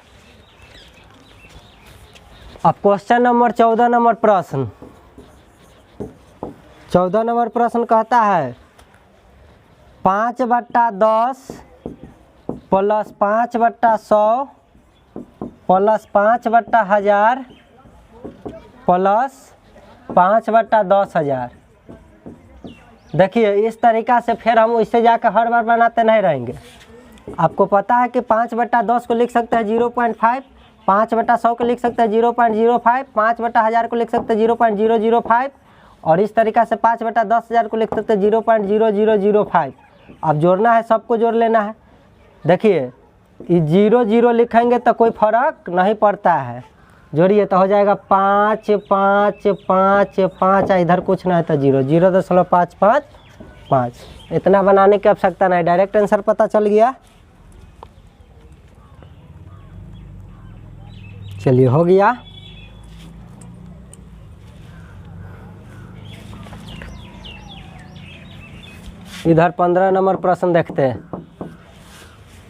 अब क्वेश्चन नंबर 14 नंबर प्रश्न। 14 नंबर प्रश्न कहता है 5/10 प्लस 5/100 प्लस 5/1000 प्लस 5/10,000। देखिए इस तरीका से फिर हम इससे जाकर हर बार बनाते नहीं रहेंगे। आपको पता है कि 5/10 को लिख सकते हैं 0.5, 5/100 को लिख सकते हैं 0.05, 5/1000 को लिख सकते हैं 0.005 और इस तरीका से 5/10,000 को लिख सकते हैं 0.0005। अब जोड़ना है, सबको जोड़ लेना है। देखिए ये 0 0 लिखेंगे तो कोई फर्क नहीं पड़ता है। जोड़िए तो हो जाएगा 5 5 5 5, इधर कुछ ना है तो 0 0.555। इतना बनाने की आवश्यकता नहीं, डायरेक्ट आंसर पता चल गया। चलिए हो गया। इधर 15 नंबर प्रश्न देखते हैं।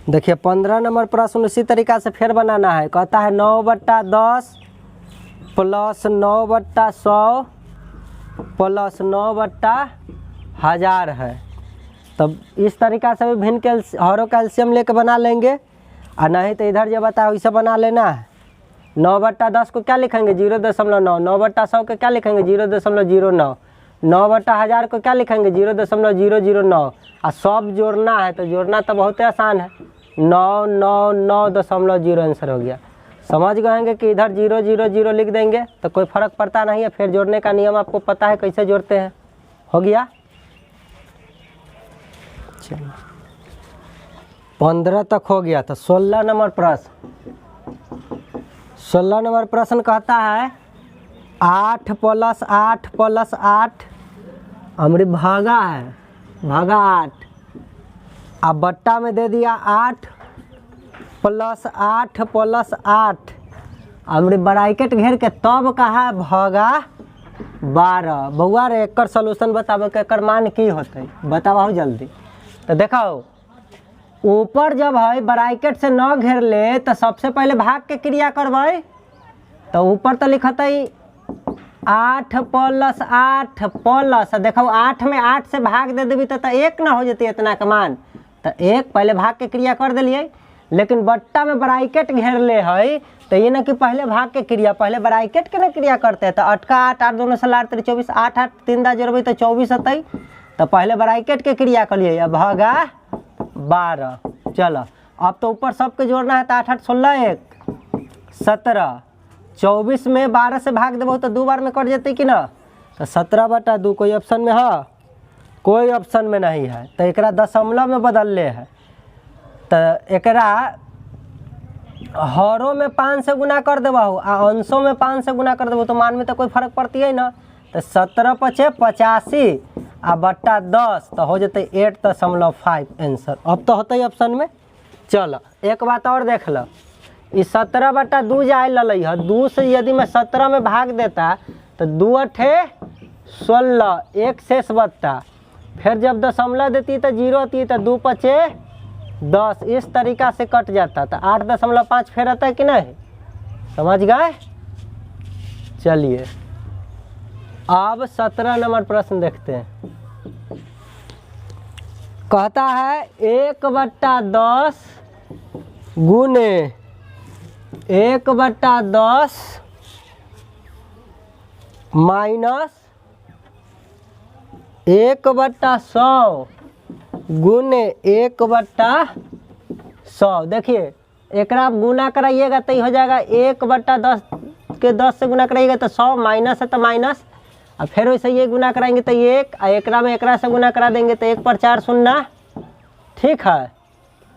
देखिए 15 नंबर प्रश्न उसी तरीका से फिर बनाना है। कहता है 9/10 प्लस 9/100 प्लस 9/1000 है। तब इस तरीका से भी भिन्न हरों का एलसीएम लेके बना लेंगे, और नहीं तो इधर जो बताया वैसे बना लेना है। 9/10 को क्या लिखेंगे 0.9, 9/100 को क्या लिखेंगे 0.09, 9/1000 को क्या लिखेंगे 0.009। और सब जोड़ना है तो जोड़ना तो बहुत ही आसान है, 999.0 आंसर हो गया। समझ गएंगे कि इधर 0 0 0 लिख देंगे तो कोई फर्क पड़ता नहीं है। फिर जोड़ने का नियम आपको पता है कैसे जोड़ते हैं। हो गया। चलो 15 तक हो गया। तो 16 नंबर प्रश्न। 16 नंबर प्रश्न कहता है 8 प्लस 8 प्लस 8 हमारी भागा है, भागा 8। अब बट्टा में दे दिया 8 प्लस 8 प्लस 8 हमारी ब्रैकेट घेर के तब कहा है भागा 12। बउआ रे एकर सोल्यूशन बताबे के एकर मान की होते बताओ जल्दी। तो देखो ऊपर जब है ब्रैकेट से न घेर ले तो सबसे पहले भाग के क्रिया करवाए। तो ऊपर तो लिखत है 8 प्लस 8 प्लस, देखो 8 में 8 से भाग दे देवी तो 1 ना हो जाती इतना का मान। तो 1 पहले भाग के क्रिया कर दिलिए, लेकिन बट्टा में ब्रैकेट घेर ले है तो ये ना कि पहले भाग के क्रिया, पहले ब्रैकेट के ना क्रिया करते हैं। तो 8 का 8 8 2 16 8 24, 8 8 3 दा जोड़बे तो 24 होते। तो पहले ब्रैकेट के क्रिया करिए, अब भागा 12। चलो अब तो ऊपर सबके जोड़ना है। तो 8 8 16 1 17, 24 में 12 से भाग देबो तो 2 बार में कट जाते कि ना। तो 17/2 कोई ऑप्शन में है, कोई ऑप्शन में नहीं है। तो एकरा दशमलव में बदल ले है। तो एकरा हरों में 5 से गुना कर देबो आ अंशों में 5 से गुना कर देबो तो मान में तो कोई फर्क पड़ती है ना। तो 17 × 85 आ बट्टा 10 तो हो जाते 8.5 आंसर। अब तो होते ऑप्शन में। चलो एक बात और देख लो, इस 17/2 जाए ललई है, 2 से यदि मैं 17 में भाग देता तो 2 8 16, 1 शेष बचता। फिर जब दशमलव देती तो 0 होती तो 2 5 10, इस तरीका से कट जाता। तो 8.5 फिर आता है कि नहीं, समझ गए। चलिए अब 17 नंबर प्रश्न देखते हैं। कहता है 1/10 गुने 1/10 माइनस 1/100 गुने 1/100। देखिए एकरा आप गुना कराइएगा तो हो जाएगा 1/10 के 10 से गुना कराइएगा तो 100, माइनस है तो माइनस, और फिर वैसे ये गुना कराएंगे तो 1, और एकरा में एकरा से गुना करा देंगे तो 1 पर 4 शून्य। ठीक है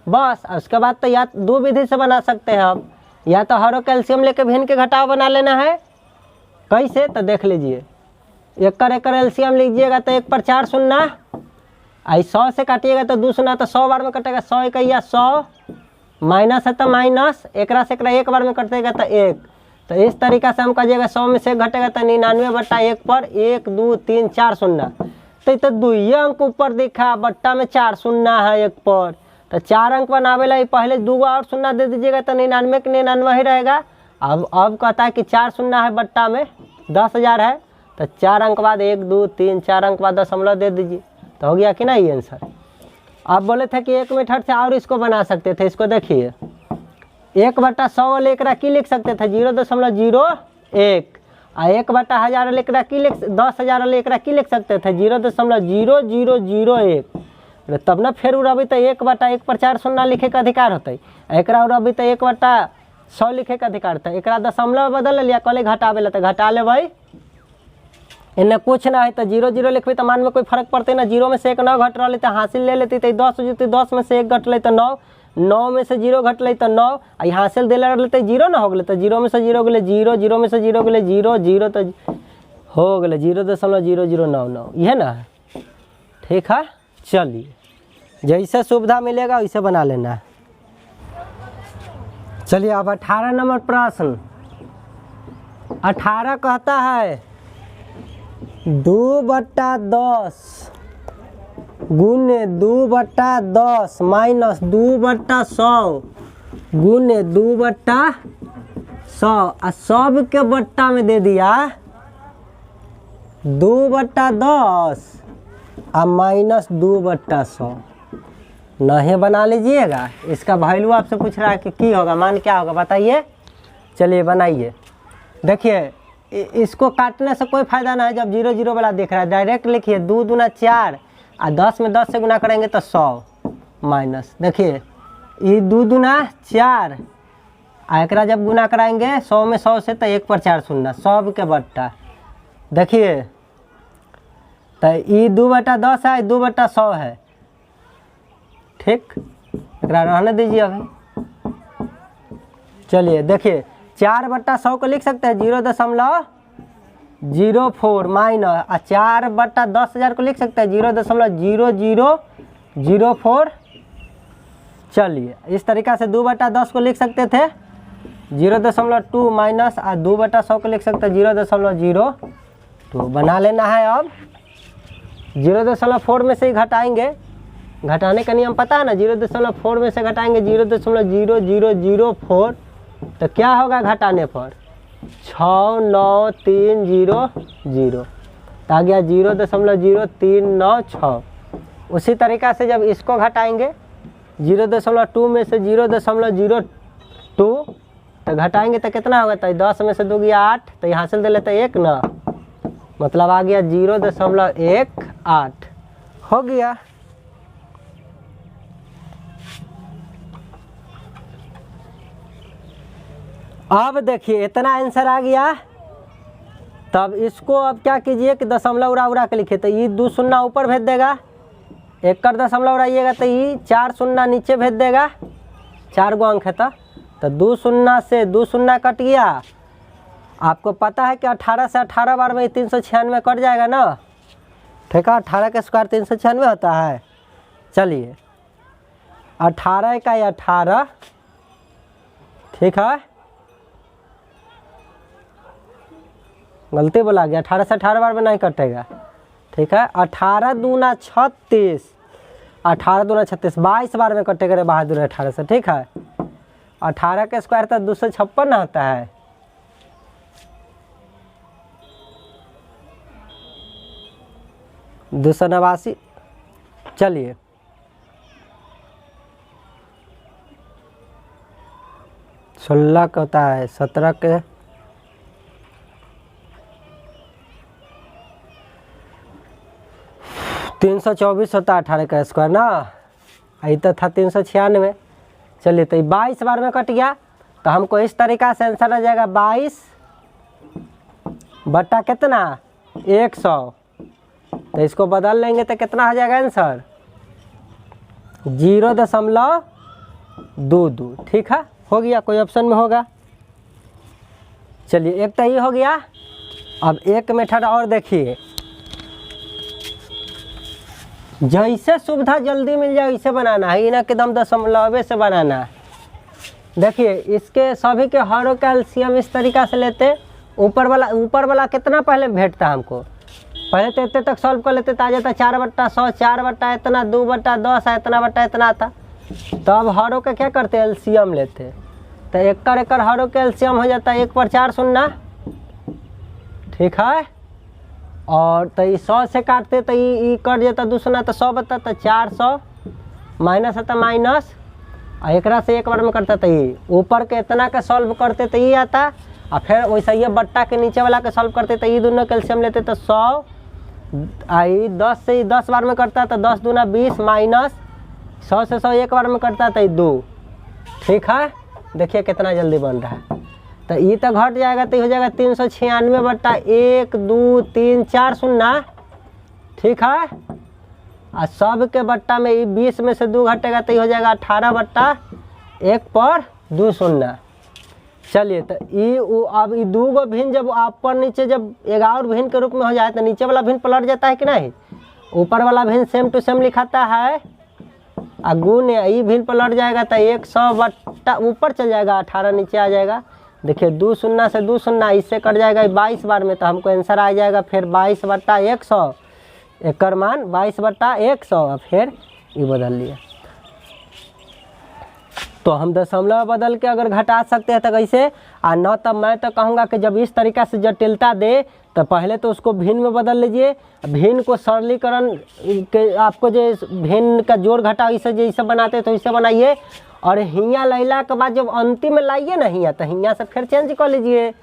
बस। उसके बाद तो या 2 विधि से बना सकते हैं हम, या तो हरो कैल्शियम लेके भिन्न के घटाव बना लेना है। कैसे तो देख लीजिए, एक एलसीएम लीजिएगा तो 1 पर 4 शून्य, आई 100 से काटिएगा तो 2 शून्य, तो 100 बार में कटेगा 100 1 100, माइनस है तो माइनस, एकरा से एकरा 1 बार में कटेगा तो 1। तो इस तरीका से हम कहिएगा 100 में से घटेगा तो 99/1 पर 1 2 3 4 शून्य। तो 2 अंक ऊपर दिखा, बट्टा में 4 शून्य है 1 पर। तो 4 अंक बनावे ला पहले 2 और शून्य दे दीजिएगा तो 99 के 99 ही रहेगा, अब कहता है कि 4 शून्य है बट्टा में 10,000 है, तो 4 अंक बाद 1 2 3 4 अंक बाद दशमलव दे दीजिए, तो हो गया कि नहीं आंसर। आप बोले थे कि 1 मेथड से और इसको बना सकते थे, इसको देखिए 1/100 वाले एकरा की लिख सकते थे 0.01, और 1/1000 वाले एकरा की 10,000 वाले एकरा की लिख सकते थे 0.0001, तब ना फिर उड़ाबी तो 1/1 पर 4 शून्य लिखे का अधिकार होता है, एकरा उड़ाबी तो 1/100 लिखे का अधिकार था, एकरा दशमलव बदल लिया, कहले घटावे ला तो घटा ले भाई, इन्हें कुछ ना है तो 0 0 लिखबी तो मान में कोई फर्क पड़ते ना, 0 में से 1 9 घट रहा तो हासिल ले लेती तो 10 हो जाती, 10 में से 1 घट ले तो 9, 9 में से 0 घट ले तो 9, हासिल दे ले तो 0 ना हो गए, तो 0 में से 0 गए 0, 0 में से 0 गए 0, 0 तो हो गए 0.0099, यह ना है, ठीक है। चलिए जैसे सुविधा मिलेगा वैसे बना लेना है। चलिए अब 18 नंबर प्रश्न, 18 कहता है 2/10 गुने 2/10 माइनस 2/100 गुने 2/100, और सब के बट्टा में दे दिया 2/10 और माइनस 2/100, नहीं बना लीजिएगा। इसका वैल्यू आपसे पूछ रहा है कि होगा, मान क्या होगा बताइए। चलिए बनाइए। देखिए इसको काटने से कोई फायदा ना है, जब 0 0 वाला दिख रहा है डायरेक्ट लिखिए 2 दूना 4 और 10 में 10 से गुना करेंगे तो 100 माइनस, देखिए ये 2 दूना 4 एक जब गुना कराएंगे 100 में 100 से तो 1/4 शून्य, 100 के बट्टा, देखिए तो ये 2/10 है, 2/100 है, ठीक, रहने दीजिए अभी। चलिए देखिए 4/100 को लिख सकते हैं 0.04 माइनस, और 4/10,000 को लिख सकते हैं 0.0004। चलिए इस तरीक़ा से 2/10 को लिख सकते थे 0.2 माइनस, और 2/100 को लिख सकते हैं 0.02 बना लेना है। अब 0.4 में से ही घटाएंगे, घटाने का नियम पता है ना, 0.4 में से घटाएंगे 0.0004, तो क्या होगा घटाने पर 69300, तो आ गया 0.0396। उसी तरीक़ा से जब इसको घटाएंगे 0.2 में से 0.02, तो घटाएंगे तो कितना होगा, तो 10 में से 2 गया 8, तो यहाँ से दे लेते 1 ना, मतलब आ गया 0.18 हो गया। अब देखिए इतना आंसर आ गया, तब इसको अब क्या कीजिए कि दशमलव उड़ा के लिखे, तो ये 2 शून्य ऊपर भेज देगा, 1 कर दशमलव उड़ाइएगा तो ये 4 शून्य नीचे भेज देगा, 4 गो अंक है तो 2 शून्य से 2 शून्य कट गया। आपको पता है कि 18 से 18 बार में 396 कट जाएगा ना, ठीक है, 18 का स्क्वायर 396 होता है। चलिए 18 का 18, ठीक है, गलती बोला गया, 18 से 18 बार में नहीं कटेगा, ठीक है। 18 दूना 36, 18 दूना 36 22 बार में कटेगा रे बहादुर 18 से, ठीक है। 18 का स्क्वायर तो 256 होता है, $289। चलिए 16 का होता है, 17 के 324 होता है 18 का स्क्वायर ना, यही तो था 396। चलिए तो 22 बार में कट गया, तो हमको इस तरीक़ा से आंसर आ जाएगा 22 बट्टा कितना 100, तो इसको बदल लेंगे तो कितना हो जाएगा आंसर 0.22, ठीक है, हो गया। कोई ऑप्शन में होगा। चलिए एक तो ये हो गया। अब एक मेथड और देखिए, जैसे सुविधा जल्दी मिल जाए वैसे बनाना है, ना एकदम दशमलव से बनाना है। देखिए इसके सभी के हरों का एलसीएम इस तरीक़ा से लेते, ऊपर वाला कितना पहले भेटता हमको, पहले तो इतने तक सॉल्व कर लेते तो आ जाता 4/100, 4 इतना, 2/10, इतना बट्टा इतना था। तो अब हरों का क्या करते एलसीएम लेते, तो एकड़ एकड़ हरो के एलसीएम हो जाता है 1 पर 4 शून्य, ठीक है। और तो ये 100 से काटते तो ये कट जाता 2 शून्य तो 100 बता, तो 400 माइनस आता माइनस, और एकरा से एक बार में करता तो ये ऊपर के इतना के सॉल्व करते तो ये आता, और फिर वैसा ये बट्टा के नीचे वाला के सॉल्व करते तो ये दोनों कैल्शियम लेते तो 100, आई 10 से 10 बार में करता तो 10 दूना 20 माइनस 100 से 100 एक बार में करता तो 2, ठीक है। देखिए कितना जल्दी बन रहा है। तो ये तो घट जाएगा तो हो जाएगा 396 बट्टा 1 2 3 4 शून्य, ठीक है। और सब के बट्टा में ये 20 में से 2 घटेगा तो हो जाएगा 18 बट्टा 1 पर 2 शून्य। चलिए तो ये अब ये 2 गो भिन्न जब ऊपर नीचे जब 11 भिन्न के रूप में हो जाए तो नीचे वाला भिन्न पलट जाता है कि नहीं, ऊपर वाला भिन्न सेम टू सेम लिखाता है, और गुण ये भिन्न पलट जाएगा तो 100 बट्टा ऊपर चल जाएगा 18 नीचे आ जाएगा। देखिए 2 शून्य से 2 शून्य इससे कट जाएगा 22 बार में, तो हमको आंसर आ जाएगा फिर 22 बट्टा 100, एकर मान 22 बट्टा 100। फिर ये बदल लिया तो हम दशमलव बदल के अगर घटा सकते हैं तो कैसे, और न तब मैं तो कहूँगा कि जब इस तरीक़ा से जटिलता दे तो पहले तो उसको भिन्न में बदल लीजिए, भिन्न को सरलीकरण के आपको जो भिन्न का जोड़ घटा इसे जैसे बनाते तो इसे बनाइए, और हियाँ लैला के बाद जब अंतिम में लाइए ना हियाँ तो हियाँ से फिर चेंज कर लीजिए।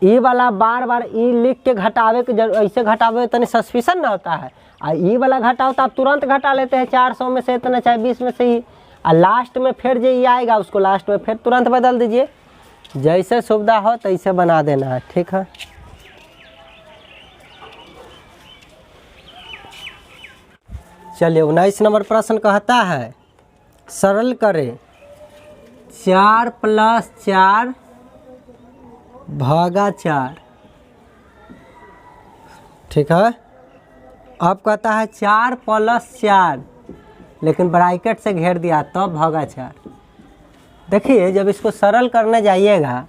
ई वाला बार बार ई लिख के घटावे के ऐसे घटावे तनी सस्पिशन ना होता है, और ई वाला घटाओ तो आप तुरंत घटा लेते हैं 400 में से इतना चाहे 20 में से ही, और लास्ट में फिर जो ये आएगा उसको लास्ट में फिर तुरंत बदल दीजिए, जैसे सुविधा हो तैसे बना देना है, ठीक है। चलिए 19 नंबर प्रश्न कहता है सरल करें 4 + 4 भागा 4, ठीक है। अब कहता है 4 + 4 लेकिन ब्रैकेट से घेर दिया तब भागा 4। देखिए जब इसको सरल करने जाइएगा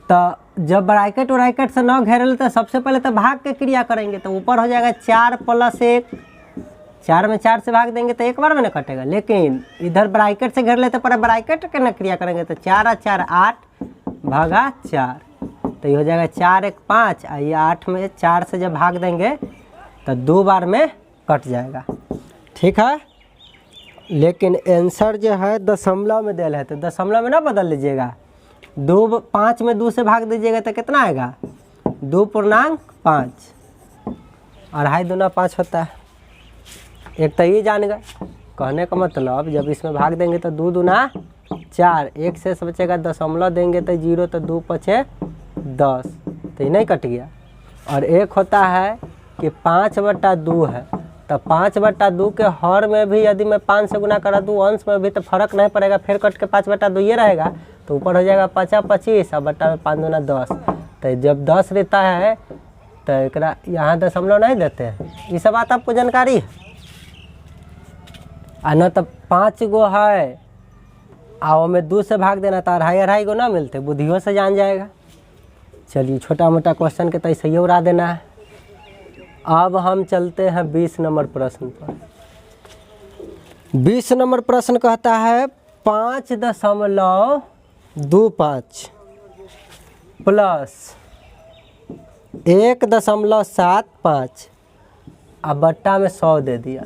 तो जब ब्रैकेट से न घेरे तो सबसे पहले तो भाग के क्रिया करेंगे, तो ऊपर हो जाएगा 4 + 1, 4 में 4 से भाग देंगे तो एक बार में ना कटेगा, लेकिन इधर ब्रैकेट से घेर लेते पर ब्रैकेट के ना क्रिया करेंगे तो 4 और 4 8 भागा 4, तो ये हो जाएगा 4 1 5, और ये 8 में 4 से जब भाग देंगे तो 2 बार में कट जाएगा, ठीक है। लेकिन आंसर जो है दशमलव में दिया है तो दशमलव में ना बदल लीजिएगा, 5 में 2 से भाग दीजिएगा तो कितना आएगा 2.5, और 2 दूना 5 होता है। एक तो ये जान गए, कहने का मतलब जब इसमें भाग देंगे तो 2 दूना 4, 1 से बचेगा दशमलव देंगे तो 0, तो 2 × 5 = 10, तो ये नहीं कट गया। और एक होता है कि 5/2 है, तो 5/2 के हर में भी यदि मैं 5 से गुना करा दूँ अंश में भी तो फर्क नहीं पड़ेगा, फिर कट के 5/2 ये रहेगा, तो ऊपर हो जाएगा 5 × 25 और बट्टा में 5 दूना 10। तो जब 10 रहता है तो एकरा यहाँ दशमलव नहीं देते हैं, ये सब बात आपको जानकारी है। आ न तो 5 गो है और में 2 से भाग देना तो 2.5 गो ना मिलते, बुद्धियों से जान जाएगा। चलिए छोटा मोटा क्वेश्चन के तो ऐसे ही उड़ा देना है। अब हम चलते हैं 20 नंबर प्रश्न पर। 20 नंबर प्रश्न कहता है 5.25 प्लस 1.75 अब बट्टा में 100 दे दिया,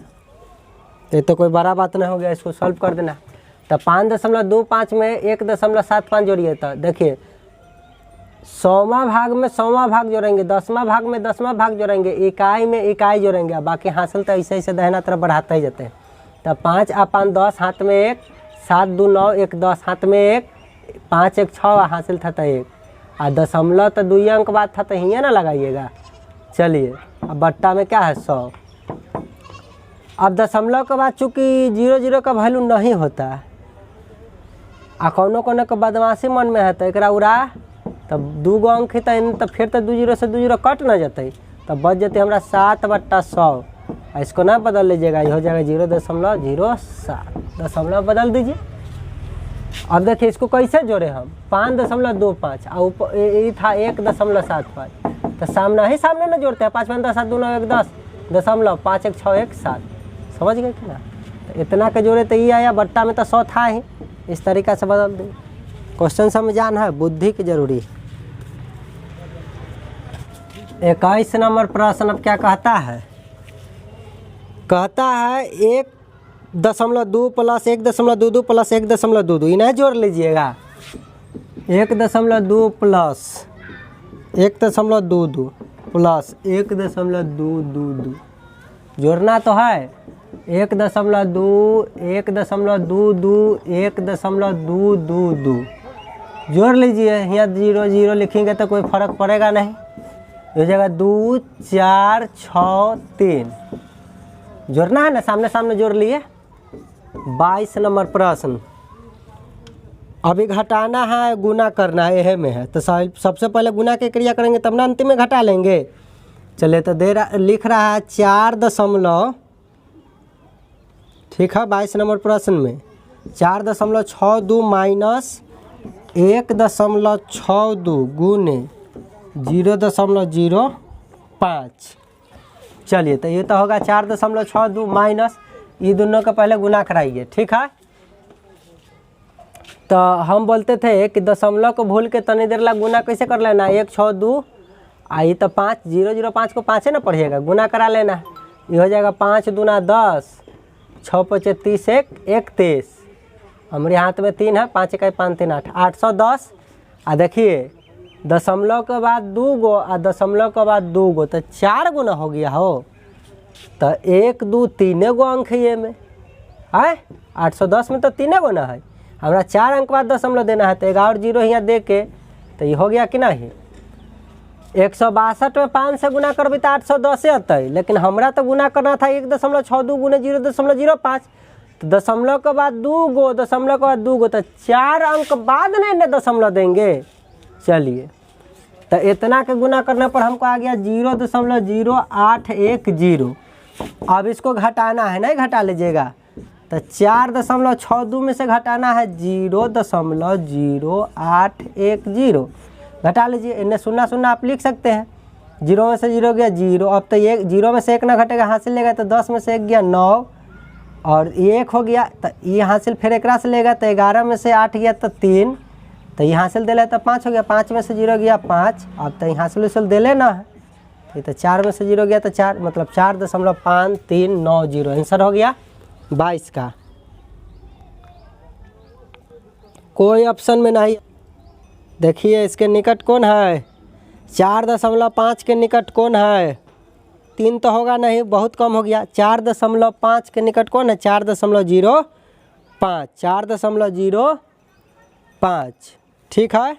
ये तो कोई बड़ा बात नहीं हो गया, इसको सॉल्व कर देना। तो 5.25 में 1.75 जोड़िए तो देखिए 100वां भाग में 100वां भाग जोड़ेंगे, 10वां भाग में 10वां भाग जोड़ेंगे, इकाई में इकाई जोड़ेंगे, बाकी हासिल तो ऐसे ऐसे दाहिना तरफ बढ़ाते ही जाते हैं। तो 5 और 5 10 हाथ में 1, 7 2 9 1 10 हाथ में 1, 5 1 6 हासिल था तो 1, और दशमलव तो 2 अंक बात था तो हियाँ ना लगाइएगा। चलिए अब बट्टा में क्या है 100। अब दशमलव के बाद चूँकि 0 0 का वैल्यू नहीं होता है आ कोनो को बदमाशी मन में है तो एक उड़ा तब 2 गो अंक ही तो फिर तो 2 0 से 2 0 कट न जाते, तब बच जाते हमारा 7/100। इसको ना बदल लीजिएगा, ये हो जाएगा 0.07 दशमलव बदल दीजिए। अब देखिए इसको कैसे जोड़े हम 5.25 और ऊपर ये था 1.75, तो सामने ही सामने ना जोड़ते हैं, 5 5 10 7 2 9 1 10 दशमलव 5 1 6 1 7, समझ गए कि ना। तो इतना के जोड़े तो ये आया, बट्टा में तो 100 था ही, इस तरीक़ा से बदल दें। क्वेश्चन समझाना है, बुद्धि की जरूरी है। 21 नंबर प्रश्न अब क्या कहता है? कहता है 1.2 प्लस 1.22 प्लस 1.22, इन्हें जोड़ लीजिएगा। 1.2 प्लस 1.22 प्लस 1.22 जोड़ना तो है। 1.2 1.22 1.222 जोड़ लीजिए। यहाँ 0 0 लिखेंगे तो कोई फर्क पड़ेगा नहीं, हो जाएगा 2 4 6 3। जोड़ना है ना, सामने सामने जोड़ लिए। 22 नंबर प्रश्न, अभी घटाना है गुना करना है, यह में है तो सबसे पहले गुना की क्रिया करेंगे तब ना अंतिम में घटा लेंगे। चलिए तो लिख रहा है 4 ठीक है 22 नंबर प्रश्न में 4.62 माइनस 1.62 गुने 0.05। चलिए तो ये तो होगा 4.62 माइनस, ये दोनों का पहले गुना कराइए। ठीक है, तो हम बोलते थे कि दशमलव को भूल के तनी देर ला गुना कैसे कर लेना, 1 6 2 आई तो 5 0 0 5 को 5 ना पढ़िएगा, गुना करा लेना। ये हो जाएगा 5 दूना 10, 6 5 30 1 31। हमारे हाथ में 3 है, 5 1 5 3 8 810। आ देखिए दशमलव के बाद 2 गो और दशमलव के बाद 2 गो तो 4 गुना हो गया हो। तो 1 2 3 गो अंक है ये में है, 810 में तो 3 गो ना है, हमारा 4 अंक बाद दशमलव देना है तो 1 और 0 यहाँ दे के तो ये हो गया कि नहीं। 162 में 5 से गुना करबी तो 810 अतै, लेकिन हमरा तो गुना करना था 1.62 गुने 0.05। तो दशमलव के बाद 2 गो, दशमलव के बाद 2 गो तो 4 अंक बाद नहीं दशमलव देंगे। चलिए तो इतना के गुना करने पर हमको आ गया 0.0810। अब इसको घटाना है, नहीं घटा लीजिएगा तो 4.62 में से घटाना है 0.0810। घटा लीजिए, इन्हें 0 0 आप लिख सकते हैं। 0 में से 0 गया 0, अब तो ये 0 में से 1 ना घटेगा, हासिल लेगा तो 10 में से 1 गया 9 और ये 1 हो गया तो ये हासिल फिर एक से लेगा तो 11 में से 8 गया तो 3, तो ये हासिल दे तो 5 हो गया, 5 में से 0 गया 5। अब तो ये हासिल उसिल दे लेना है, ये तो 4 में से 0 गया तो 4, मतलब 4.5390 आंसर हो गया 22 का। कोई ऑप्शन में नहीं। देखिए इसके निकट कौन है, 4.5 के निकट कौन है, 3 तो होगा नहीं, बहुत कम हो गया। 4.5 के निकट कौन है, 4.05 4.05। ठीक है,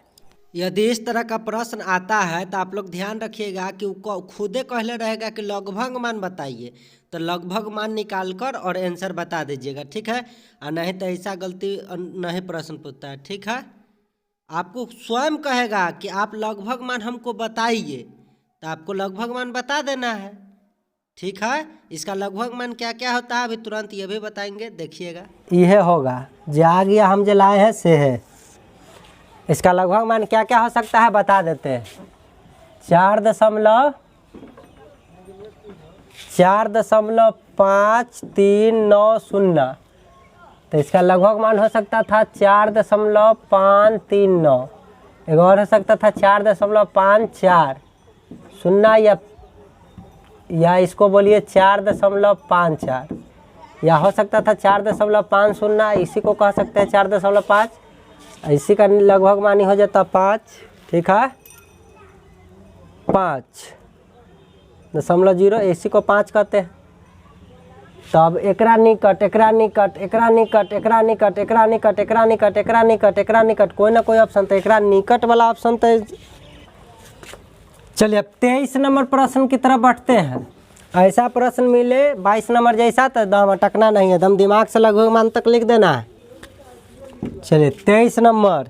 यदि इस तरह का प्रश्न आता है तो आप लोग ध्यान रखिएगा कि वो खुदे कहले रहेगा कि लगभग मान बताइए, तो लगभग मान निकाल कर और आंसर बता दीजिएगा। ठीक है, और नहीं तो ऐसा गलती नहीं प्रश्न पूछता है। ठीक है, आपको स्वयं कहेगा कि आप लगभग मान हमको बताइए, तो आपको लगभग मान बता देना है। ठीक है, इसका लगभग मान क्या क्या होता है अभी तुरंत ये भी बताएंगे, देखिएगा। यह होगा जो आ गया हम जो लाए हैं से है, इसका लगभग मान क्या क्या हो सकता है बता देते हैं। 4.5390, तो इसका लगभग मान हो सकता था 4.539। एक और हो सकता था 4.54 शून्य, या इसको बोलिए 4.54, या हो सकता था 4.50, इसी को कह सकते हैं 4.5। इसी का लगभग मान हो जाता 5। ठीक है, 5.0, इसी को 5 कहते हैं। तब एकरा निकट एकरा निकट एकरा निकट एकरा निकट एकरा निकट एकरा निकट एकरा निकट एकरा निकट कोई ना कोई ऑप्शन, तो एकरा निकट वाला ऑप्शन तो। चलिए अब 23 नंबर प्रश्न की तरफ बढ़ते हैं। ऐसा प्रश्न मिले 22 नंबर जैसा तो दम अटकना नहीं है, दम दिमाग से लगभग मान तक लिख देना है। चलिए 23 नंबर,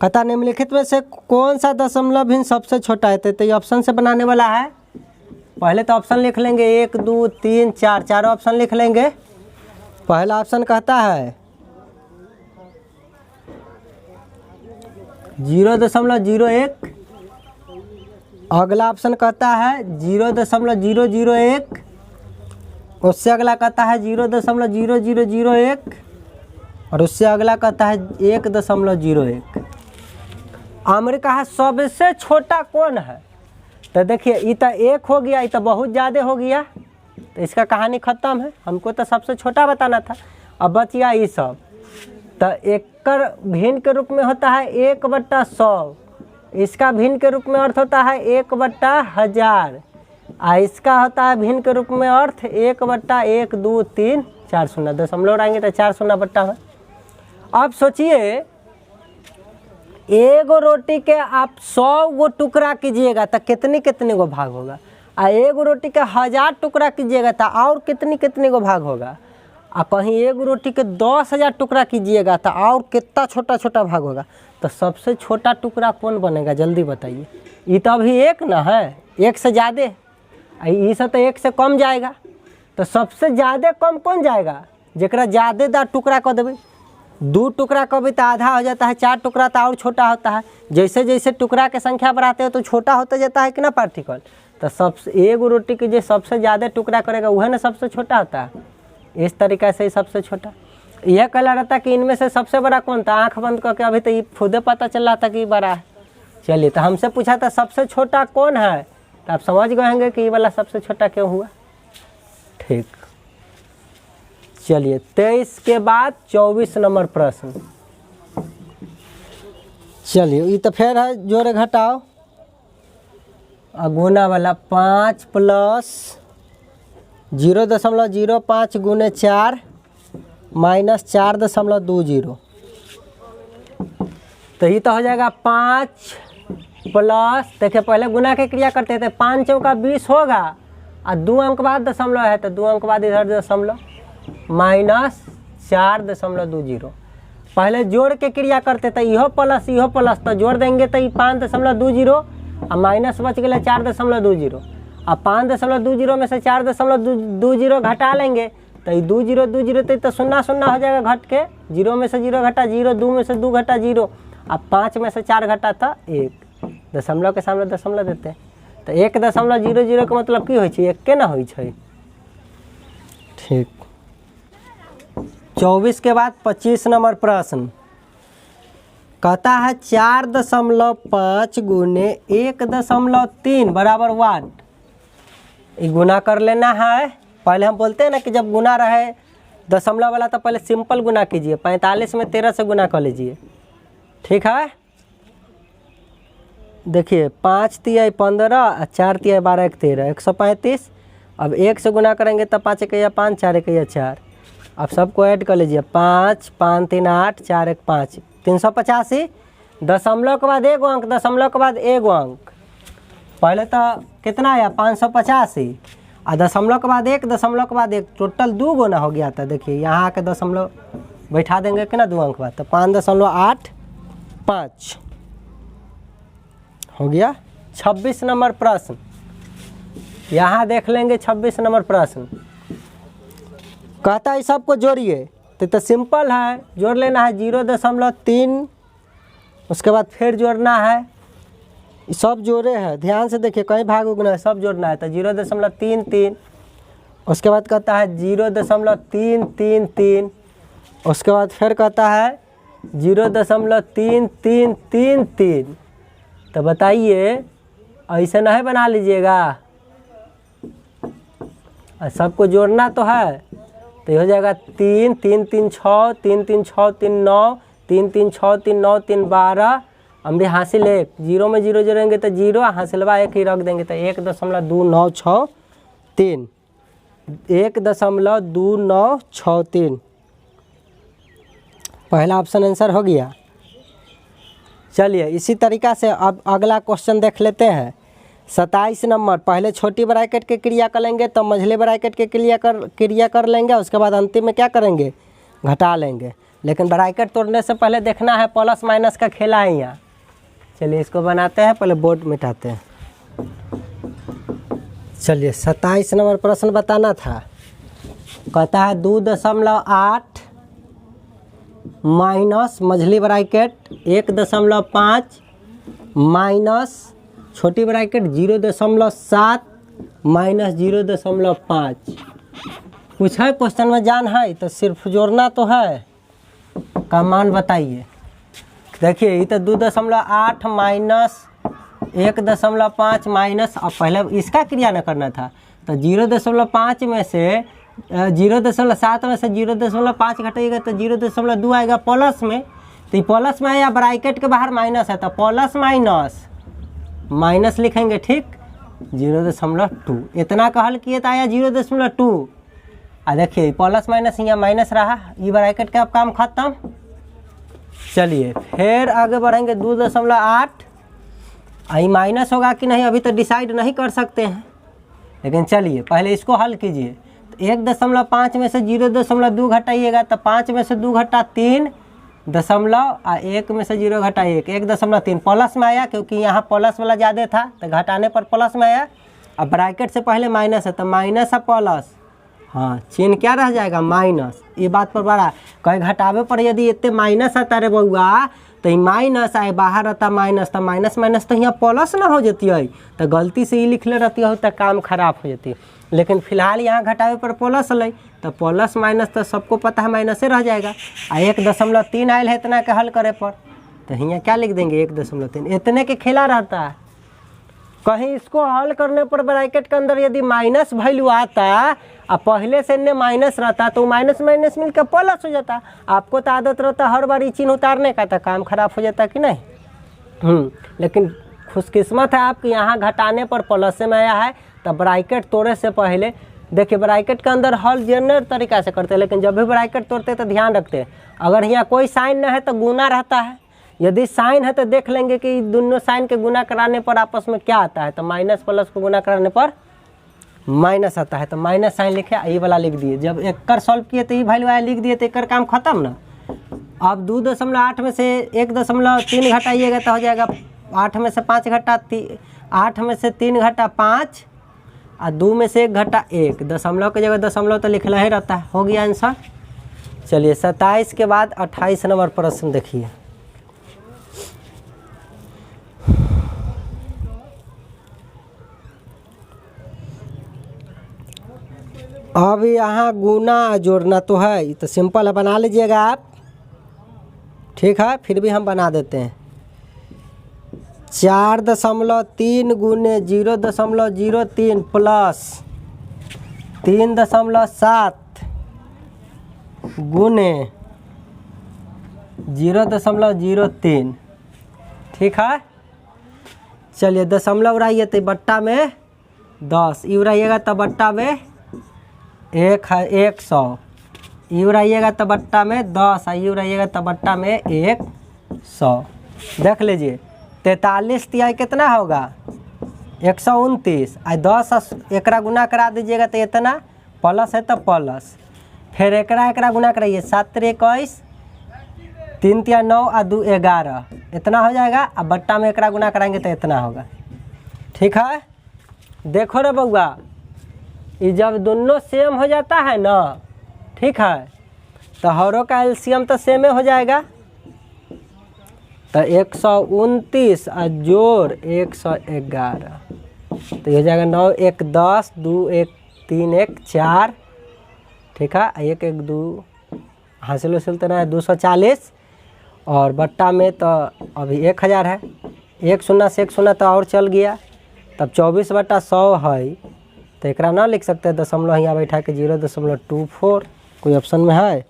कथा निम्नलिखित में से कौन सा दशमलव भिन्न सबसे छोटा है, तो ये ऑप्शन से बनाने वाला है। पहले तो ऑप्शन लिख लेंगे 1 2 3 4, चारों ऑप्शन लिख लेंगे। पहला ऑप्शन कहता है 0.001, अगला ऑप्शन कहता है 0.001, उससे अगला कहता है 0.0001, और उससे अगला कहता है 1.01। अमेरिका है सबसे छोटा कौन है? तो देखिए ये तो 1 हो गया, ये तो बहुत ज़्यादा हो गया, तो इसका कहानी ख़त्म है। हमको तो सबसे छोटा बताना था। अब बच गया ये सब। तो एकर भिन्न के रूप में होता है 1/100, इसका भिन्न के रूप में अर्थ होता है 1/1000, और इसका होता है भिन्न के रूप में अर्थ 1/1 2 3 4 शून्य, दशमलव आएंगे तो 4 शून्य बट्टा है। अब सोचिए एगो रोटी के आप 100 गो टुकड़ा कीजिएगा तो कितनी कितने गो भाग होगा, और एगो रोटी के 1000 टुकड़ा कीजिएगा तो और कितनी कितने गो भाग होगा, और कहीं एगो रोटी के 10,000 टुकड़ा कीजिएगा तो और कितना छोटा छोटा भाग होगा। तो सबसे छोटा टुकड़ा कौन बनेगा जल्दी बताइए। ये तो अभी 1 ना है, 1 से ज़्यादा, ये सब तो 1 से कम जाएगा। तो सबसे ज़्यादा कम कौन जाएगा? जरा ज़्यादा टुकड़ा कर देवे, 2 टुकड़ा कभी तो आधा हो जाता है, 4 टुकड़ा तो और छोटा होता है। जैसे जैसे टुकड़ा की संख्या बढ़ाते हो तो छोटा होता जाता है कि ना पार्टिकल। तो सबसे एगो रोटी की जो सबसे ज़्यादा टुकड़ा करेगा वह ना सबसे छोटा होता है। इस तरीक़े से ही सबसे छोटा यह कहला रहता कि इनमें से सबसे बड़ा कौन था। आँख बंद करके अभी तो ये खुद पता चल रहा था कि बड़ा है। चलिए, तो हमसे पूछा था सबसे छोटा कौन है, तो आप समझ गए होंगे कि ये वाला सबसे छोटा क्यों हुआ। ठीक, चलिए 23 के बाद 24 नंबर प्रश्न। चलिए, ये तो फिर है जोड़े घटाओ गुना वाला। 5 + 0.05 गुने 4 माइनस 4.20। तो ये तो हो जाएगा 5 प्लस, देखिए पहले गुना की क्रिया करते थे, 5 चौका 20 होगा, और 2 अंक बाद दशमलव है तो 2 अंक बाद इधर दशमलव, माइनस 4.20। पहले जोड़ के क्रिया करते थे, इहो प्लस तो जोड़ देंगे तो ये 5.20 और माइनस बच गया 4.20। अब 5.20 में से 4.20 घटा लेंगे तो ये 2 तो 0 हो जाएगा घट के, 0 में से 0 घटा 0, 2 में से 2 घटा 0, अब 5 में से 4 घटा था 1, दशमलव के सामने दशमलव देते हैं तो 1.00 का मतलब की होइ छै, 1 के ना होइ छै। ठीक, 24 के बाद 25 नंबर प्रश्न कहता है 4.5 गुने 1.3 बराबर 1। ये गुना कर लेना है। पहले हम बोलते हैं ना कि जब गुना रहे दशमलव वाला तो पहले सिंपल गुना कीजिए, 45 में 13 से गुना कर लीजिए। ठीक है, देखिए 5 तिहाई 15, 4 तिहाई 12, 1 13, 135। अब 1 से गुना करेंगे तो 5 1 5, 4 1 4। अब सबको ऐड कर लीजिए, 5 5 3 8, 4 1 5, 385। दशमलव के बाद एगो अंक, दशमलव के बाद एगो अंक। पहले तो कितना आया 585, और दशमलव के बाद 1, दशमलव के बाद 1, टोटल 2 गुना हो गया था। देखिए यहाँ आके दशमलव बैठा देंगे कि ना 2 अंक बाद, तो 5.85 हो गया। 26 नंबर प्रश्न यहाँ देख लेंगे। 26 नंबर प्रश्न कहता है सबको जोड़िए, तो सिंपल है, जोड़ लेना है 0.3, उसके बाद फिर जोड़ना है। सब जोड़े हैं, ध्यान से देखिए, कहीं भाग उगना है, सब जोड़ना है। तो 0.33, उसके बाद कहता है 0.333, उसके बाद फिर कहता है 0.3333। तो बताइए ऐसे नहीं बना लीजिएगा, सबको जोड़ना तो है। तो ये हो जाएगा 3 3 3 6, 3 3 6 3 9, 3 3 6 3 9 3 12। हम हासिल 1, 0 में 0 जोड़ेंगे तो 0, हासिलवा 1 ही रख देंगे तो 1.2963, 1.2963 पहला ऑप्शन आंसर हो गया। चलिए इसी तरीक़ा से अब अगला क्वेश्चन देख लेते हैं। 27 नंबर, पहले छोटी ब्रैकेट के क्रिया कर लेंगे तो मझले ब्रैकेट के क्रिया कर लेंगे, उसके बाद अंतिम में क्या करेंगे, घटा लेंगे। लेकिन ब्रैकेट तोड़ने से पहले देखना है प्लस माइनस का खेला है यहाँ। चलिए इसको बनाते हैं, पहले बोर्ड मिटाते हैं। चलिए 27 नंबर प्रश्न बताना था। कहता है 2.8 माइनस मझली ब्रैकेट 1.5 माइनस छोटी ब्रैकेट 0.7 माइनस 0.5। कुछ है क्वेश्चन में जान है तो सिर्फ जोड़ना तो है। का मान बताइए। देखिए ये तो 2.8 माइनस 1.5 माइनस, अब पहले इसका क्रिया न करना था तो 0.5 में से 0.7 में से 0.5 घटाइएगा तो 0.2 आएगा प्लस में, तो ये प्लस में आया, ब्रैकेट के बाहर माइनस है तो प्लस माइनस माइनस लिखेंगे, ठीक। 0.2 इतना का हल किए तो आया 0.2। देखिए प्लस माइनस यहाँ माइनस रहा, ये ब्रैकेट का अब काम खत्म। चलिए फिर आगे बढ़ेंगे 2.8, आई माइनस होगा कि नहीं अभी तो डिसाइड नहीं कर सकते हैं, लेकिन चलिए पहले इसको हल कीजिए। तो 1.5 में से 0.2 घटाइएगा तो 5 में से 2 घटा 3 दशमलव, 1 में से 0 घटा 1 1.3 प्लस में आया, क्योंकि यहाँ प्लस वाला ज़्यादा था तो घटाने पर प्लस में आया। अब ब्रैकेट से पहले माइनस है तो माइनस है प्लस, हाँ चिन्ह क्या रह जाएगा माइनस। ये बात पर बड़ा कहीं घटावे पर यदि इतने माइनस आता रे बउआ तो ये माइनस आए, बाहर रहता माइनस तो माइनस माइनस तो यहाँ प्लस ना हो जाती है, तो गलती से ही लिखले रहती हो तो काम खराब हो जाती है। लेकिन फिलहाल यहाँ घटावे पर प्लस ले तो प्लस माइनस तो सबको पता है माइनस से रह जाएगा। 1.3 आयल है इतना के हल करे पर, तो यहाँ क्या लिख देंगे 1.3, इतने के खेला रहता है। कहीं इसको हल करने पर ब्रैकेट के अंदर यदि माइनस वैल्यू आता और पहले से ने माइनस रहता तो माइनस माइनस मिलकर प्लस हो जाता। आपको तो आदत रहता हर बार ये चिन्ह उतारने का, तो काम खराब हो जाता कि नहीं। लेकिन खुशकिस्मत है आपके यहाँ घटाने पर प्लस में आया है, तो ब्रैकेट तोड़े से पहले देखिए ब्रैकेट के अंदर हल जनरल तरीका से करते हैं, लेकिन जब भी ब्रैकेट तोड़ते तो ध्यान रखते हैं अगर यहाँ कोई साइन न है तो गुना रहता है, यदि साइन है तो देख लेंगे कि दोनों साइन के गुना कराने पर आपस में क्या आता है, तो माइनस प्लस को गुना कराने पर माइनस आता है, तो माइनस साइन लिखे ये वाला लिख दिए। जब एक कर सॉल्व किए तो ये वैल्यू आया लिख दिए तो एक काम खत्म ना। अब 2.8 में से 1.3 घटाइएगा तो हो जाएगा 8 में से 5 घटा 8 में से 3 घटा 5 और 2 में से 1 घटा 1, दशमलव की जगह दशमलव तो लिखना ही रहता है। हो गया आंसर। चलिए 27 के बाद 28 नंबर प्रश्न देखिए। अब यहाँ गुना जोड़ना तो है, ये तो सिंपल है, बना लीजिएगा आप, ठीक है। फिर भी हम बना देते हैं। 4.3 गुने 0.03 प्लस 3.7 गुने 0.03, ठीक है। चलिए दशमलव उड़ाइए तो बट्टा में 10, ये उड़ाइएगा तो बट्टा में 100, ये उड़ाइएगा तो बट्टा में 10, ये उड़ाइएगा तो बट्टा में 100। देख लीजिए 43 तिहाई कितना होगा 129, 10 एकरा गुना करा दीजिएगा तो इतना, प्लस है तो प्लस, फिर एकरा गुना कराइए 7 × 21, 3 × 9 और 2 × 11, इतना हो जाएगा। अब बट्टा में एकरा गुना कराएंगे तो इतना होगा, ठीक है। देखो रे बउआ, ये जब दोनों सेम हो जाता है ना, ठीक है, तो हरों का एलसीएम तो सेम हो जाएगा। तो 129 और जोड़ 111, तो ये हो जाएगा 9 1 10 2 1 3 1 4, ठीक है। 1 1 2 हासिल उसिल तो है 240, और बट्टा में तो अभी 1000 है, 1 0 से 1 0 तो और चल गया, तब 24/100 है, तो एक ना लिख सकते हैं दशमलव यहाँ बैठा के 0.24, कोई ऑप्शन में है।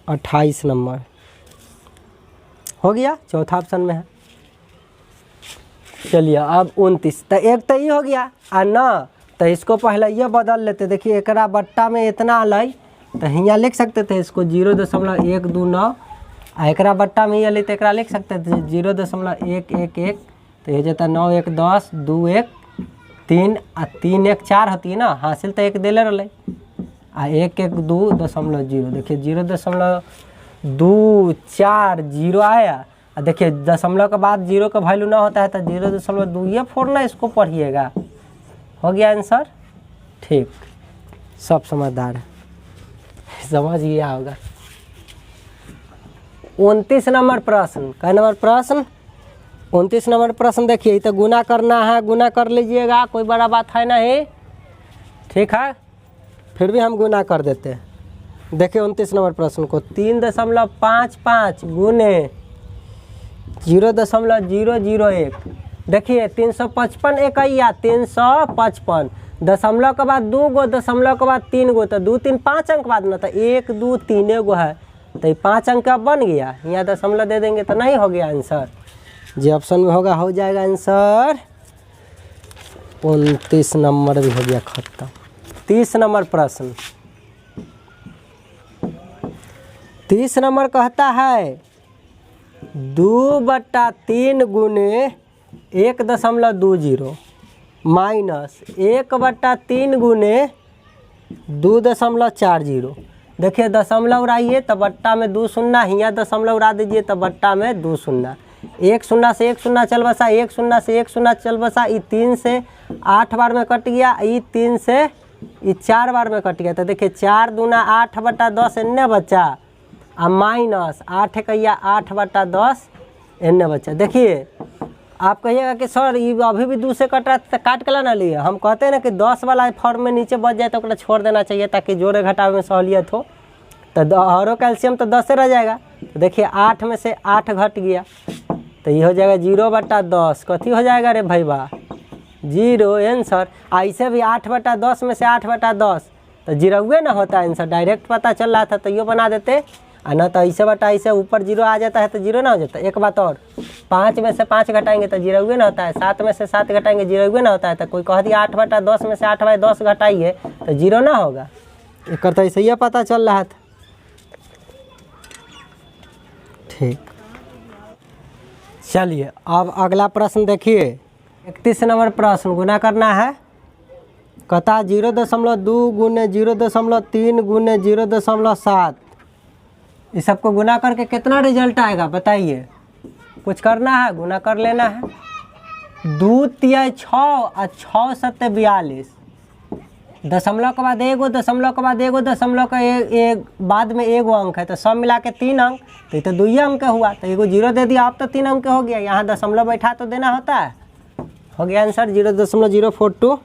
28 नंबर हो गया, चौथा ऑप्शन में है। चलिए अब 29, तो एक तो ये हो गया और ना, तो इसको पहले ये बदल लेते। देखिए एकरा बट्टा में इतना अल तो यहाँ लिख सकते थे इसको 0.129, और एकरा बट्टा में ये ले तो एकरा लिख सकते थे 0.111, तो ये जाता 9 1 10 2 1 3 और 3 1 4 होती है ना, हासिल तो एक दिले रहे, आ 1 1 2.0, देखिए 0.240 आया। और देखिए दशमलव के बाद 0 का वैल्यू ना होता है तो 0.2 ना इसको पढ़िएगा। हो गया आंसर, ठीक। सब समझदार है, समझ गया होगा। 29 नंबर प्रश्न, कै नंबर प्रश्न 29 नंबर प्रश्न देखिए, तो गुना करना है, गुना कर लीजिएगा, कोई बड़ा बात है नहीं, ठीक है। फिर भी हम गुना कर देते हैं। देखिए 29 नंबर प्रश्न को 3.55 गुने 0.001। देखिए 355 इकाइया 355, दशमलव के बाद 2 गो, दशमलव के बाद 3 गो, तो 2 3 5 अंक बाद ना, तो 1 2 3 गो है, तो ये 5 अंक का बन गया। यहाँ दशमलव दे देंगे तो नहीं हो गया आंसर। जो ऑप्शन में होगा हो जाएगा आंसर 29 नंबर भी हो गया खत्म। 30 नंबर प्रश्न, 30 नंबर कहता है 2/3 गुने 1.20 माइनस 1/3 गुने 2.40। देखिए दशमलव उड़ाइए तो बट्टा में 2 शून्य, यहाँ दशमलव उड़ा दीजिए तो बट्टा में 2 शून्य, 1 शून्य से 1 शून्य चल बसा, 1 शून्य से 1 शून्य चल बसा, ये 3 से 8 बार में कट गया, ये 3 से ये 4 बार में कट गया। तो देखिए 4 दूना 8/10 एन्ने बच्चा, और माइनस 8 इकैया 8/10 एन्ने बच्चा। देखिए आप कहिएगा कि सर ये अभी भी 2 से कट रहा था, काट के ना लिए। हम कहते हैं ना कि 10 वाला फॉर्म में नीचे बच जाए तो छोड़ देना चाहिए ताकि जोड़े घटावे में सहूलियत हो। तो हरो कैल्शियम तो 10 से रह जाएगा। तो देखिए 8 में से 8 घट गया, तो ये हो जाएगा 0/10। कथी हो जाएगा रे भैया 0 आंसर। ऐसे भी 8/10 में से 8/10 तो 0 ना होता है आंसर, डायरेक्ट पता चल रहा था तो ये बना देते, और ना तो ऐसे बटा ऐसे ऊपर 0 आ जाता है तो 0 ना हो जाता। एक बात और, 5 में से 5 घटाएंगे तो 0 ना होता है, 7 में से 7 घटाएंगे 0 ना होता है। तो कोई कह दिया 8/10 में से 8/10 घटाइए तो 0 ना होगा। एक तो ऐसे ही पता चल रहा था। ठीक, चलिए अब अगला प्रश्न देखिए 31 नंबर प्रश्न। गुना करना है, कहता 0.2 गुने 0.3 गुने 0.7। इस सबको गुना करके कितना रिजल्ट आएगा बताइए। कुछ करना है, गुना कर लेना है। 2 तिया 6 और 6 7 42, दशमलव के बाद एगो, दशमलव के बाद एगो, दशमलव का एक बाद में एगो अंक है, तो सब मिला के 3 अंक, तो ये तो 2 अंक हुआ। तो एगो 0 दे दिया, अब तो 3 अंक हो गया। यहाँ दशमलव बैठा तो देना होता है। हो गया आंसर 0.042।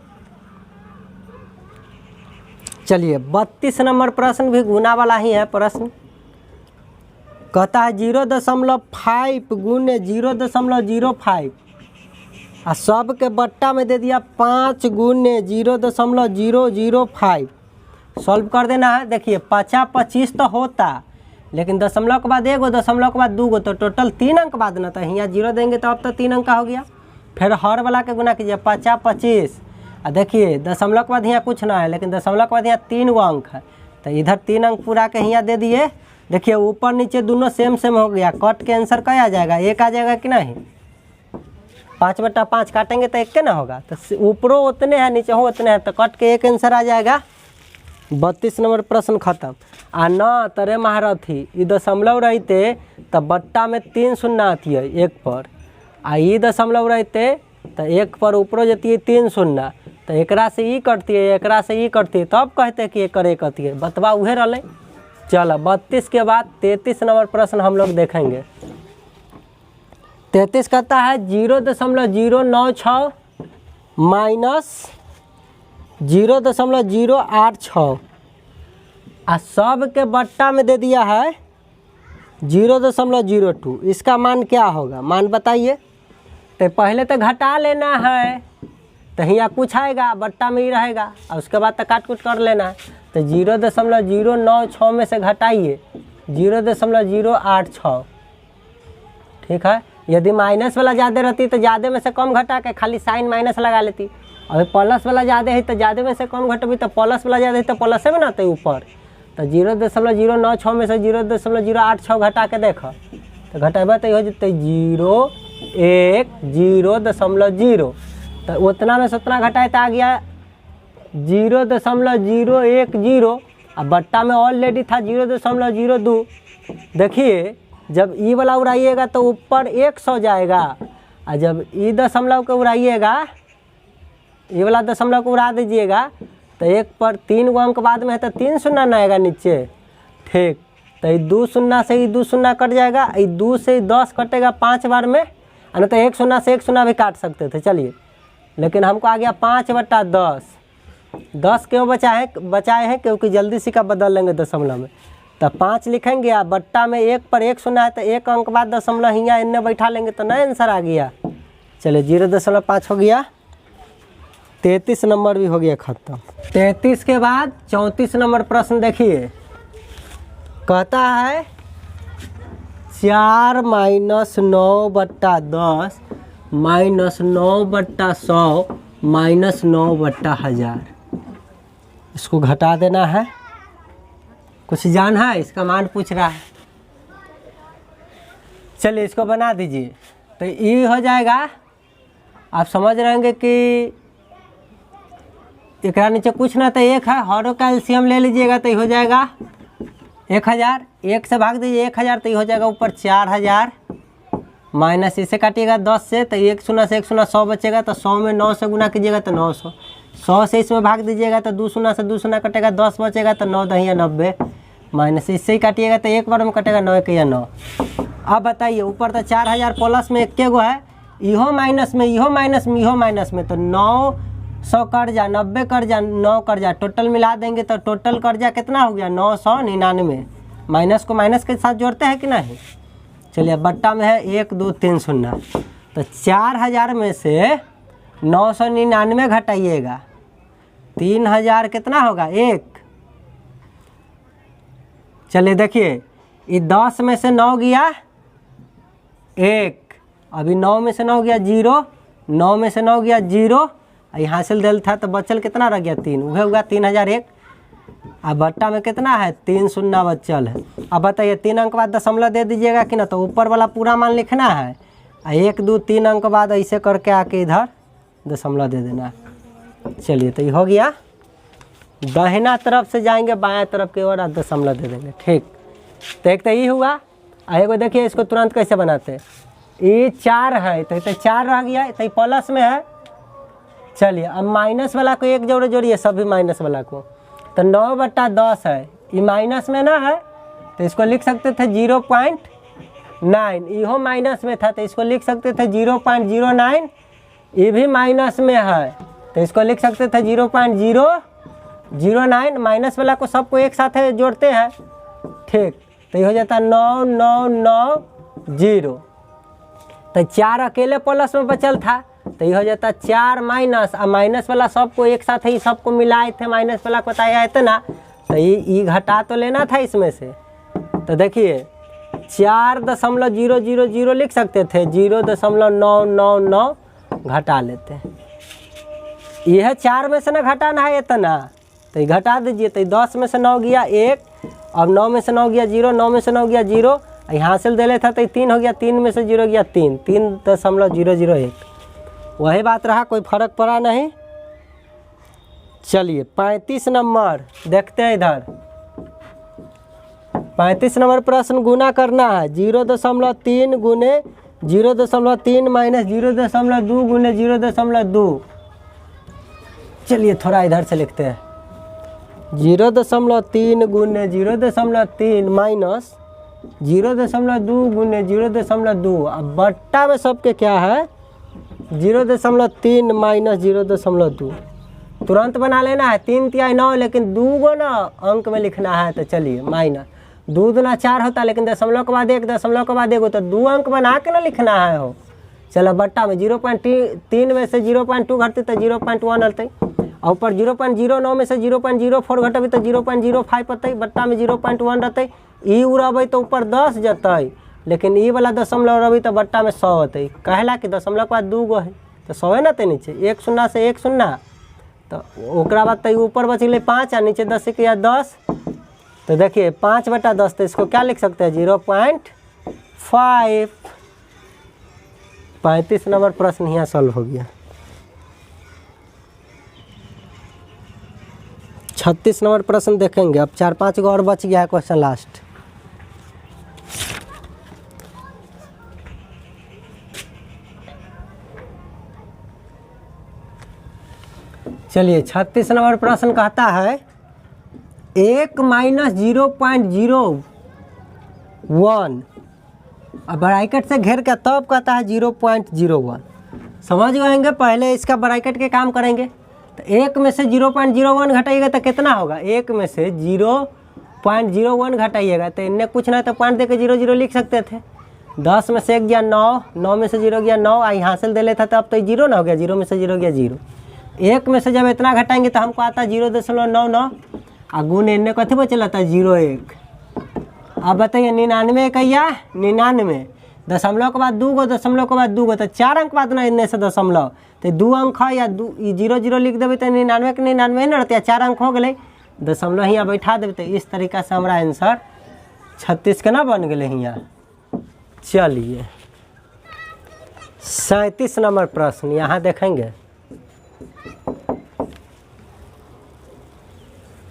चलिए 32 नंबर प्रश्न भी गुना वाला ही है प्रश्न। कहता है 0.5 गुने 0.05, और सब के बट्टा में दे दिया 5 गुने 0.005। सॉल्व कर देना है। देखिए 50 25 तो होता, लेकिन दशमलव के बाद एगो, दशमलव के बाद 2 गो, तो टोटल 3 अंक बाद ना, तो यहाँ 0 देंगे तो अब तो 3 अंक का हो गया। फिर हर वाला के गुना कीजिए 50 25, और देखिए दशमलव के बाद यहाँ कुछ ना है, लेकिन दशमलव के बाद यहाँ 3 गो अंक है, तो इधर 3 अंक पूरा के यहाँ दे दिए। देखिए ऊपर नीचे दोनों सेम सेम हो गया। कट के आंसर क्या आ जाएगा, 1 आ जाएगा कि नहीं। 5/5 काटेंगे तो 1 के ना होगा, तो ऊपरों उतने हैं नीचे हो उतने हैं, तो कट के 1 आंसर आ जाएगा। 32 नंबर प्रश्न खत्म। आ न तरे महारथी ये दशमलव रहते तो बट्टा में 3 शून्य आती है 1 पर, आ ये दशमलव रहते तो 1 पर ऊपरों जती है 3 शून्य, तो एकरा से ही कटती है, एकरा से ही कटती है, तब कहते हैं कि एक करे कटती है। बतवा उहे रहे। चलो 32 के बाद 33 नंबर प्रश्न हम लोग देखेंगे। 33 कहता है 0.096 माइनस 0.086, और सब के बट्टा में दे दिया है 0.02। इसका मान क्या होगा, मान बताइए। तो पहले तो घटा लेना है, तो यहाँ कुछ आएगा बट्टा में ही रहेगा, और उसके बाद तो काट कुट कर लेना है। तो 0.096 में से घटाइए 0.086। ठीक है, यदि माइनस वाला ज़्यादा रहती तो ज़्यादा में से कम घटा के खाली साइन माइनस लगा लेती। अभी प्लस वाला ज़्यादा है तो ज़्यादा में से कम घटबी, तो प्लस वाला ज़्यादा है तो प्लस में ना आते ऊपर। तो 0.096 में से 0.086 घटा के देखो, तो घटेबा तो हो जते 0 1 0.0, तो उतना में से उतना घटाए तो आ गया 0.010, और बट्टा में ऑलरेडी था 0.02। देखिए जब ई वाला उड़ाइएगा तो ऊपर 100 जाएगा, और जब ई दशमलव को उड़ाइएगा, ये वाला दशमलव को उड़ा दीजिएगा, तो 1 पर 3 गो अंक बाद में है तो 3 शून्य ना आएगा नीचे। ठीक, तो ये 2 शून्य से ही 2 शून्य कट जाएगा, ये 2 से 10 कटेगा 5 बार में, और तो 1 शून्य से 1 शून्य भी काट सकते थे। चलिए, लेकिन हमको आ गया 5/10, 10 क्यों बचाए हैं क्योंकि जल्दी से का बदल लेंगे दशमलव में। तो 5 लिखेंगे आ बट्टा में 1 पर 1 शून्य है तो 1 अंक बाद दशमलव यहाँ इन्हें बैठा लेंगे तो नया आंसर आ गया। चलिए 0.5 हो गया। 33 नंबर भी हो गया खत्म। 33 के बाद 34 नंबर प्रश्न देखिए, कहता है 4 - 9/10 -9/100 -9/1000 इसको घटा देना है। कुछ जान है, इसका मान पूछ रहा है। चलिए इसको बना दीजिए तो ये हो जाएगा। आप समझ रहे होंगे कि एक नीचे कुछ ना तो 1 है, हरों का एलसीएम ले लीजिएगा तो ये हो जाएगा 1000। 1 से भाग दीजिए 1000 तो ये हो जाएगा ऊपर 4000 माइनस इसे काटिएगा 10 से तो 1 शून्य से 1 शून्य 100 बचेगा तो 100 में 9 से गुना कीजिएगा तो 900। 100 से इसमें भाग दीजिएगा तो 2 शून्य से 2 शून्य कटेगा 10 बचेगा तो 9 दहिया 90 माइनस इससे ही काटिएगा तो 1 बार में कटेगा 9 1 9। अब बताइए ऊपर तो 4000 प्लस में 1 गो है, इहो माइनस में इहो माइनस में इहो माइनस में तो 900 कर्जा 90 कर्जा 9 कर्जा टोटल मिला देंगे तो टोटल कर्जा कितना हो गया 999। माइनस को माइनस के साथ जोड़ते हैं कि नहीं। चलिए बट्टा में है 1 2 3 शून्य तो 4000 में से 999 घटाइएगा 3000 कितना होगा 1। चलिए देखिए ये 10 में से 9 गया 1, अभी 9 में से 9 गया 0, 9 में से 9 गया 0, यहाँ से दिल था तो बचल कितना रह गया 3, वह हुआ 3001। अब बट्टा में कितना है 3 शून्य बचल है। अब बताइए 3 अंक बाद दशमलव दे दीजिएगा कि ना, तो ऊपर वाला पूरा मान लिखना है 1 2 3 अंक बाद ऐसे करके आके इधर दशमलव दे देना है। चलिए तो ये हो गया। दाहिना तरफ से जाएंगे बाएं तरफ की ओर दशमलव दे देंगे। ठीक, तो एक तो ये हुआ। एगो देखिए इसको तुरंत कैसे बनाते हैं। ये 4 है तो 4 रह गया तो प्लस में है। चलिए अब माइनस वाला को एक जोड़िए सभी माइनस वाला को, तो 9/10 है, ये माइनस में ना है तो इसको लिख सकते थे 0.9। इहो माइनस में था तो इसको लिख सकते थे 0.09। ये भी माइनस में है तो इसको लिख सकते थे 0.009। माइनस वाला को सबको एक साथ जोड़ते हैं। ठीक, तो ये हो जाता 9990। तो 4 अकेले प्लस में बचल था तो ये हो जाता 4 माइनस, और माइनस वाला सबको एक साथ ही सबको मिलाए थे, माइनस वाला को बताया है ना, तो ये घटा तो लेना था इसमें से। तो देखिए 4.000 लिख सकते थे, 0.999 घटा लेते हैं। यह 4 में से ना घटाना है इतना तो ये घटा दीजिए। तो 10 में से 9 गया 1, अब 9 में से 9 गया 0, 9 में से 9 गया 0, यहाँ से दे लेता तो 3 हो गया, 3 में से 0 गया 3, 3.001। वही बात रहा, कोई फर्क पड़ा नहीं। चलिए 35 नंबर देखते हैं इधर। 35 नंबर प्रश्न गुना करना है। 0.3 गुने 0.3 माइनस 0.2 गुने 0.2। चलिए थोड़ा इधर से लिखते हैं। 0.3 गुने 0.3 माइनस 0.2 गुने 0.2। अब बट्टा में सबके क्या है 0.3 माइनस 0.2। तुरंत बना लेना है, 3 तिहाई 9, लेकिन 2 गो ना अंक में लिखना है। तो चलिए माइनस 2 दूना 4 होता है, लेकिन दशमलव के बाद 1 दशमलव के बाद 1 तो 2 अंक बना के ना लिखना है हो। चलो बट्टा में 0.3 में से 0.2 घटते तो 0.1 हलते, और ऊपर 0.09 में से 0.04 घटबे तो 0.05 पड़ते, बट्टा में 0.1 रहते। ई उड़ब तो ऊपर 10 जतई, लेकिन ई वाला दशमलव रही तो बट्टा में 100 होते। कहला कि दशमलव के बाद 2 गो है तो 100 है ना, ते नीचे 1 शून्य से 1 शून्य, तो ओकरा बाद तो ऊपर बचल 5 और नीचे 10 के 10। तो देखिए 5/10 तो इसको क्या लिख सकते हैं 0.5। 35 नंबर प्रश्न यहाँ सॉल्व हो गया। 36 नंबर प्रश्न देखेंगे। अब 4-5 गो और बच गया है क्वेश्चन लास्ट। चलिए 36 नंबर प्रश्न कहता है 1 माइनस 0.01। अब ब्रैकेट से घेर के तब कहता है 0.01। समझ गएंगे, पहले इसका ब्रैकेट के काम करेंगे। तो 1 में से 0.01 घटाइएगा तो कितना होगा, 1 में से 0.01 घटाइएगा तो इन्हें कुछ ना तो पॉइंट दे के 0 0 लिख सकते थे। 10 में से 1 गया 9, 9 में से 0 गया 9, आई हासिल दे लेता था, अब तो 0 ना हो गया, 0 में से 0 गया 0। 1 में से जब इतना घटाएंगे तो हमको आता 0.99 और गुण इन्हें कथी बचल था 0.1। अब बताइए 99 कहिया 99, दशमलव के बाद 2 गो, दशमलव के बाद 2 गो, तो 4 अंक बाद ना इन्हें से दशमलव, तो 2 अंक है या 0 0 लिख देवे तो 99 के 99 न रहते, 4 अंक हो गए, दशमलव यहाँ बैठा देवे। तो इस तरीका से हमारा आंसर 36 के ना बन गए यहाँ। चलिए 37 नंबर प्रश्न यहाँ देखेंगे।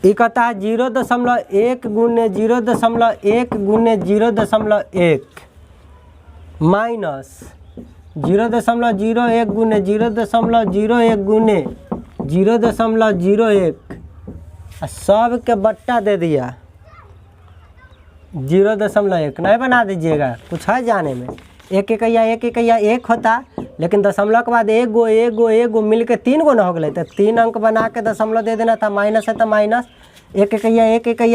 ये कहता है 0.1 गुने 0.1 गुने 0.1 माइनस 0.01 गुने 0.01 गुने 0.01 सब के बट्टा दे दिया 0.1। नहीं बना दीजिएगा, कुछ है जाने में। एक इकैया एक होता, लेकिन दशमलव के बाद एक गो मिल के 3 गो ना हो गए, तो 3 अंक बना के दशमलव दे देना था, माइनस है तो माइनस। एक इकैया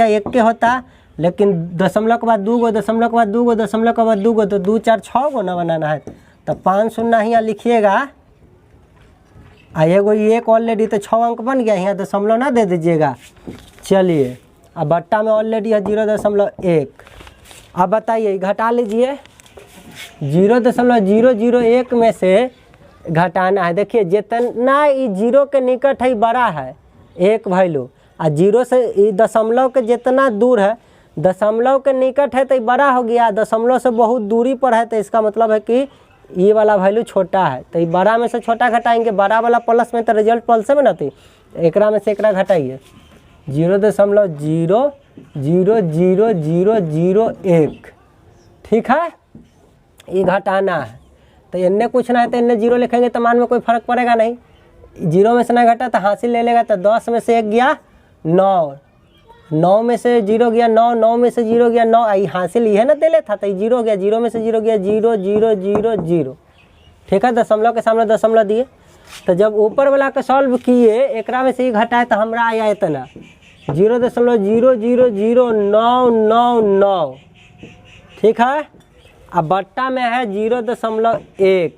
एक के होता, लेकिन दशमलव के बाद 2 गो, दशमलव के बाद 2 गो, दशमलव के बाद 2 गो, तो 2 4 6 गो ना बनाना है, तो 5 शून्य यहाँ लिखिएगा। एगो एक ऑलरेडी तो 6 अंक बन गया, यहाँ दशमलव ना दे दीजिएगा। चलिए अब बट्टा में ऑलरेडी है 0.1। अब बताइए घटा लीजिए 0.001 में से घटाना है। देखिए जितना ये 0 के निकट है बड़ा है एक वैल्यू, और 0 से दशमलव के जितना दूर है, दशमलव के निकट है तो बड़ा हो गया, दशमलव से बहुत दूरी पर है तो इसका मतलब है कि ये वाला वैल्यू छोटा है। तो ये बड़ा में से छोटा घटाएंगे, बड़ा वाला प्लस में तो रिजल्ट प्लस में ना थी, एकरा में से एकरा घटाइए 0.0000001। ठीक है, ये घटाना है तो इन्हें कुछ ना है तो इन्हें 0 लिखेंगे तो मान में कोई फर्क पड़ेगा नहीं। 0 में से ना घटा तो हासिल ले लेगा, तो 10 में से 1 गया 9, 9 में से 0 गया 9, 9 में से 0 गया 9, आई हासिल ये ना दे लेता था, 0 गया, 0 में से 0 गया 0 0 0 0। ठीक है, दशमलव के सामने दशमलव दिए, तो जब ऊपर वाला के सॉल्व किए एकरा में से ही घटाए तो हमरा आया इतना 0.0000999। ठीक है, अब बट्टा में है 0.1।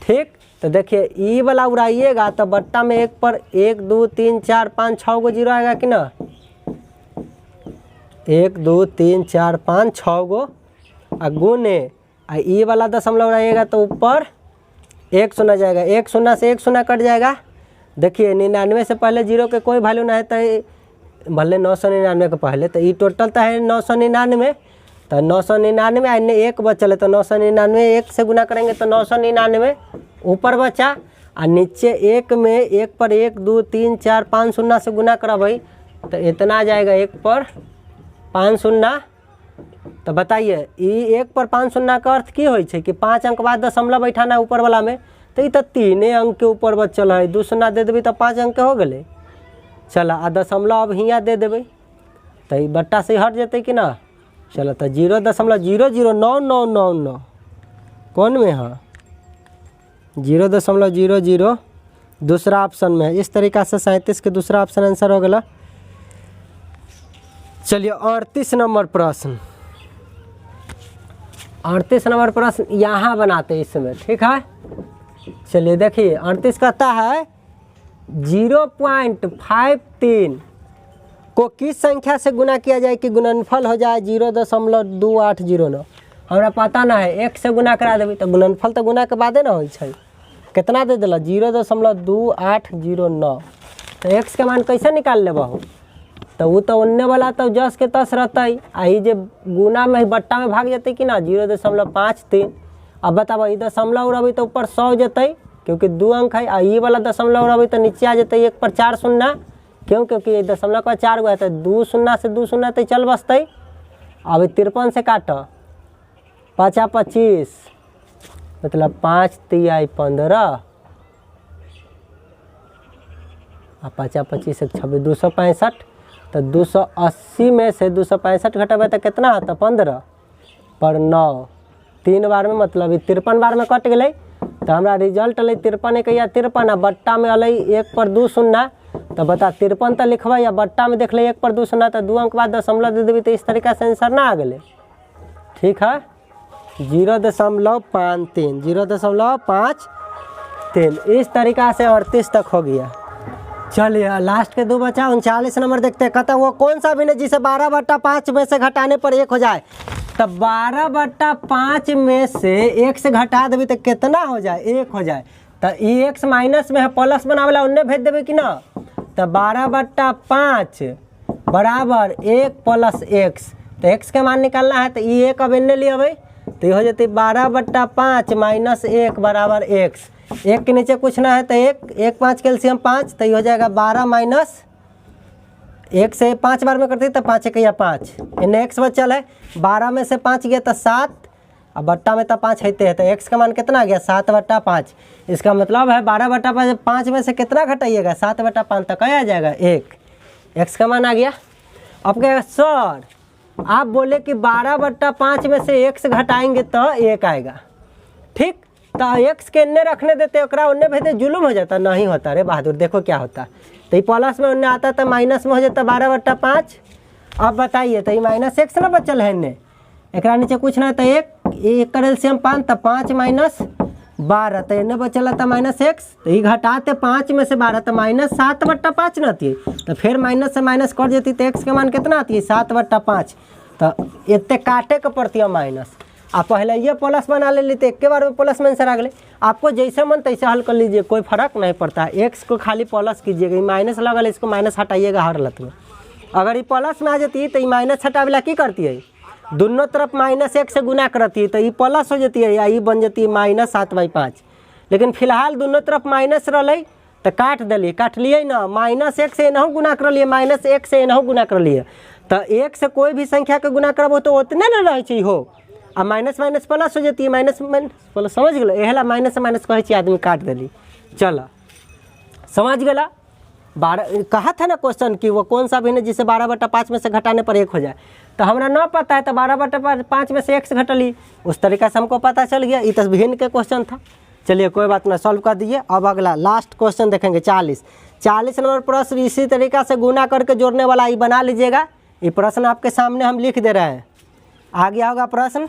ठीक, तो देखिए ई वाला उड़ाइएगा तो बट्टा में 1 पर 1 2 3 4 5 6 गो 0 आएगा कि ना, 1 2 3 4 5 6 गो, गुने ई वाला दशमलव उड़ाइएगा तो ऊपर 1 शून्य जाएगा, 1 शून्य से 1 शून्य कट जाएगा। देखिए 99 से पहले 0 के कोई वैल्यू ना है, तो भले 999 के पहले, तो ये टोटल तो है 999, तो 999 आने 1 बचल है, तो 999 1 से गुना करेंगे तो 999 ऊपर बचा, और नीचे 1 में 1 पर 1 2 3 4 5 शून्य से गुना करा भाई, तो इतना आ जाएगा 1 पर 5 शून्य। तो बताइए ये 1 पर 5 शून्य का अर्थ की होई छे कि 5 अंक बाद दशमलव बैठाना ऊपर वाला में, तो ये तो 3 अंक के ऊपर बचल है, 2 शून्य दे देवे तो 5 अंक हो गए। चला आ दशमलव अब हियाँ दे देवे तो ये बट्टा से हट जते कि ना। चलो तो 0.00999 कौन में है 0.00 दूसरा ऑप्शन में है। इस तरीका से 37 के दूसरा ऑप्शन आंसर हो गया। चलिए 38 नंबर प्रश्न, 38 नंबर प्रश्न यहाँ बनाते हैं इसमें। ठीक है, चलिए देखिए 38 कहता है 0.53 को किस संख्या से गुना किया जाए कि गुणनफल हो जाए 0.2809। हमरा पता ना है, 1 से गुना करा देवी तो गुणनफल तो गुना के बादे ना हो। कितना दे दिला 0.2809, तो x के मान कैसे निकाल ले बहू, तो वो तो उन्ने वाला तो जस के तस रहता है, आई जे गुना में बट्टा में भाग जाते कि ना 0.53। अब बताओ ये दशमलव रही तो ऊपर 100 जते क्योंकि 2 अंक है, आ ये वाला दशमलव रही तो नीचे आ जाते 1 पर 4 शून्य, क्यों क्योंकि ये दशमलव का 4 गो है, तो 2 शून्य से 2 शून्य तो चल बसते। अब 53 से काटो 5 25 मतलब 5 3 15 और 5 25 1 26 265, तो 280 में से 265 घटेबे तो कितना होता 15 पर 9, 3 बार में मतलब 53 बार में कट गए, तो हमारा रिजल्ट अल 53 एक या 53 आ बट्टा में अल 1 पर 2 शून्य। तो बता 53 तो लिखबे या बट्टा में देख ले 1 पर 2 शून्य तो 2 अंक बाद दशमलव दे देवी तो इस तरीका से आंसर ना आ गए। ठीक है 0.53 0.53 इस तरीका से 38 तक हो गया। चलिए लास्ट के 2 बचा 39 नंबर देखते हैं। कहता वो कौन सा भिन्न जिसे 12/5 में से घटाने पर 1 हो जाए। तो 12/5 में से 1 से घटा देवी तो कितना हो जाए 1 हो जाए। तो x माइनस में है प्लस बनावेला उन्ने भेज देवे कि ना। तो 12/5 बराबर 1 + x। तो x के मान निकालना है तो ये 1 अब इन्ने लिए अभी तो ये हो जाती 12/5 - 1 बराबर x। 1 के नीचे कुछ ना है तो 1 5 कैल्शियम 5 तो ये हो जाएगा 12 माइनस 1 से 5 बार में करती तो 5 1 या 5 इन्हें x बचल है 12 में से 5 गया तो 7 अब बट्टा में तो 5 होते हैं तो x का मान कितना आ गया 7/5। इसका मतलब है 12/5 में से कितना घटाइएगा 7/5 तक आ जाएगा 1। x का मान आ गया। अब कहेगा सर आप बोले कि 12/5 में से x घटाएंगे तो 1 आएगा। ठीक तो x के इन्ने रखने देते ओकरा उन्ने भेजते जुलूम हो जाता नहीं होता रे बहादुर। देखो क्या होता तो ये प्लस में उन्ने आता तो माइनस में हो जाता 12/5। अब बताइए तो ये माइनस x ना बचल है इन्ने एक नीचे कुछ ना तो 1 कैल्शियम 5 तो 5 - 12 तो इन्ने बचल था -x तो ये घटाते 5 में से 12 तो -7/5 ना आती है। तो फिर माइनस से माइनस कर देती तो x के मान कितना आती है 7/5। तो इतने काटे के पड़ती है माइनस। आप पहले ये प्लस बना ले लेते एक के बार में प्लस में आंसर आ गए। आपको जैसे मन तैसे हल कर लीजिए कोई फर्क नहीं पड़ता है। x को खाली प्लस कीजिएगा माइनस लगल इसको माइनस हटाइएगा हर हालत में। अगर ये प्लस में आ जाती है तो ये माइनस हटावेला की करती है दोनों तरफ -1 से गुना करती है तो ये प्लस हो जाती है या ये बन जाती है -7/5। लेकिन फिलहाल दोनों तरफ माइनस रही तो काट दिलिए काट लिए ना -1 से एनहु गुना कर लिए -1 से एनहु गुना कर लिए। तो 1 से कोई भी संख्या के गुना करबो तो उतने ना रहे चाहिए हो आ माइनस माइनस प्लस हो जाती है माइनस माइनस प्लस समझ गए यह माइनस से माइनस कहे आदमी काट दिली। चलो समझ गला 12 कहा था ना क्वेश्चन कि वो कौन सा भिन्न जिसे 12/5 में से घटाने पर 1 हो जाए। तो हमारा ना पता है तो 12/5 में से x घटली उस तरीका से हमको पता चल गया। ये तो भिन्न के क्वेश्चन था। चलिए कोई बात ना सॉल्व कर दिए। अब अगला लास्ट क्वेश्चन देखेंगे 40 नंबर प्रश्न इसी तरीका से गुना करके जोड़ने वाला ये बना लीजिएगा। ये प्रश्न आपके सामने हम लिख दे रहे हैं आ गया होगा प्रश्न।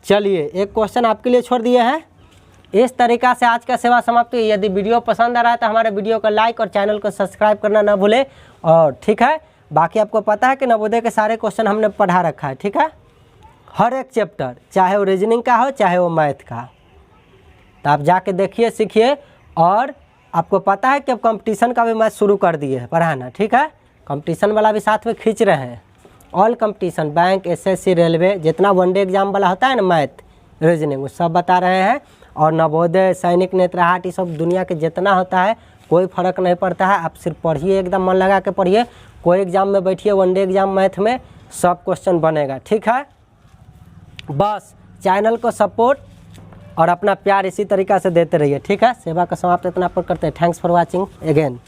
चलिए एक क्वेश्चन आपके लिए छोड़ दिए हैं। इस तरीका से आज का सेवा समाप्त हुई। यदि वीडियो पसंद आ रहा है तो हमारे वीडियो को लाइक और चैनल को सब्सक्राइब करना ना भूले। और ठीक है बाकी आपको पता है कि नवोदय के सारे क्वेश्चन हमने पढ़ा रखा है। ठीक है हर एक चैप्टर चाहे वो रीजनिंग का हो चाहे वो मैथ का तो आप जाके देखिए सीखिए। और आपको पता है कि अब कंपटीशन का भी मैथ शुरू कर दिए है पढ़ाना। ठीक है कंपटीशन वाला भी साथ में खींच रहे हैं। All competition bank SSC railway जितना वनडे एग्जाम वाला होता है ना मैथ रीजनिंग वो सब बता रहे हैं। और नवोदय सैनिक नेत्रहाट ये सब दुनिया के जितना होता है कोई फ़र्क नहीं पड़ता है। आप सिर्फ पढ़िए एकदम मन लगा के पढ़िए। कोई एग्ज़ाम में बैठिए वनडे एग्जाम मैथ में सब क्वेश्चन बनेगा। ठीक है बस चैनल को सपोर्ट और अपना प्यार इसी तरीक़ा से देते रहिए। ठीक है सेवा का समाप्त इतना पर करते हैं। Thanks for watching again.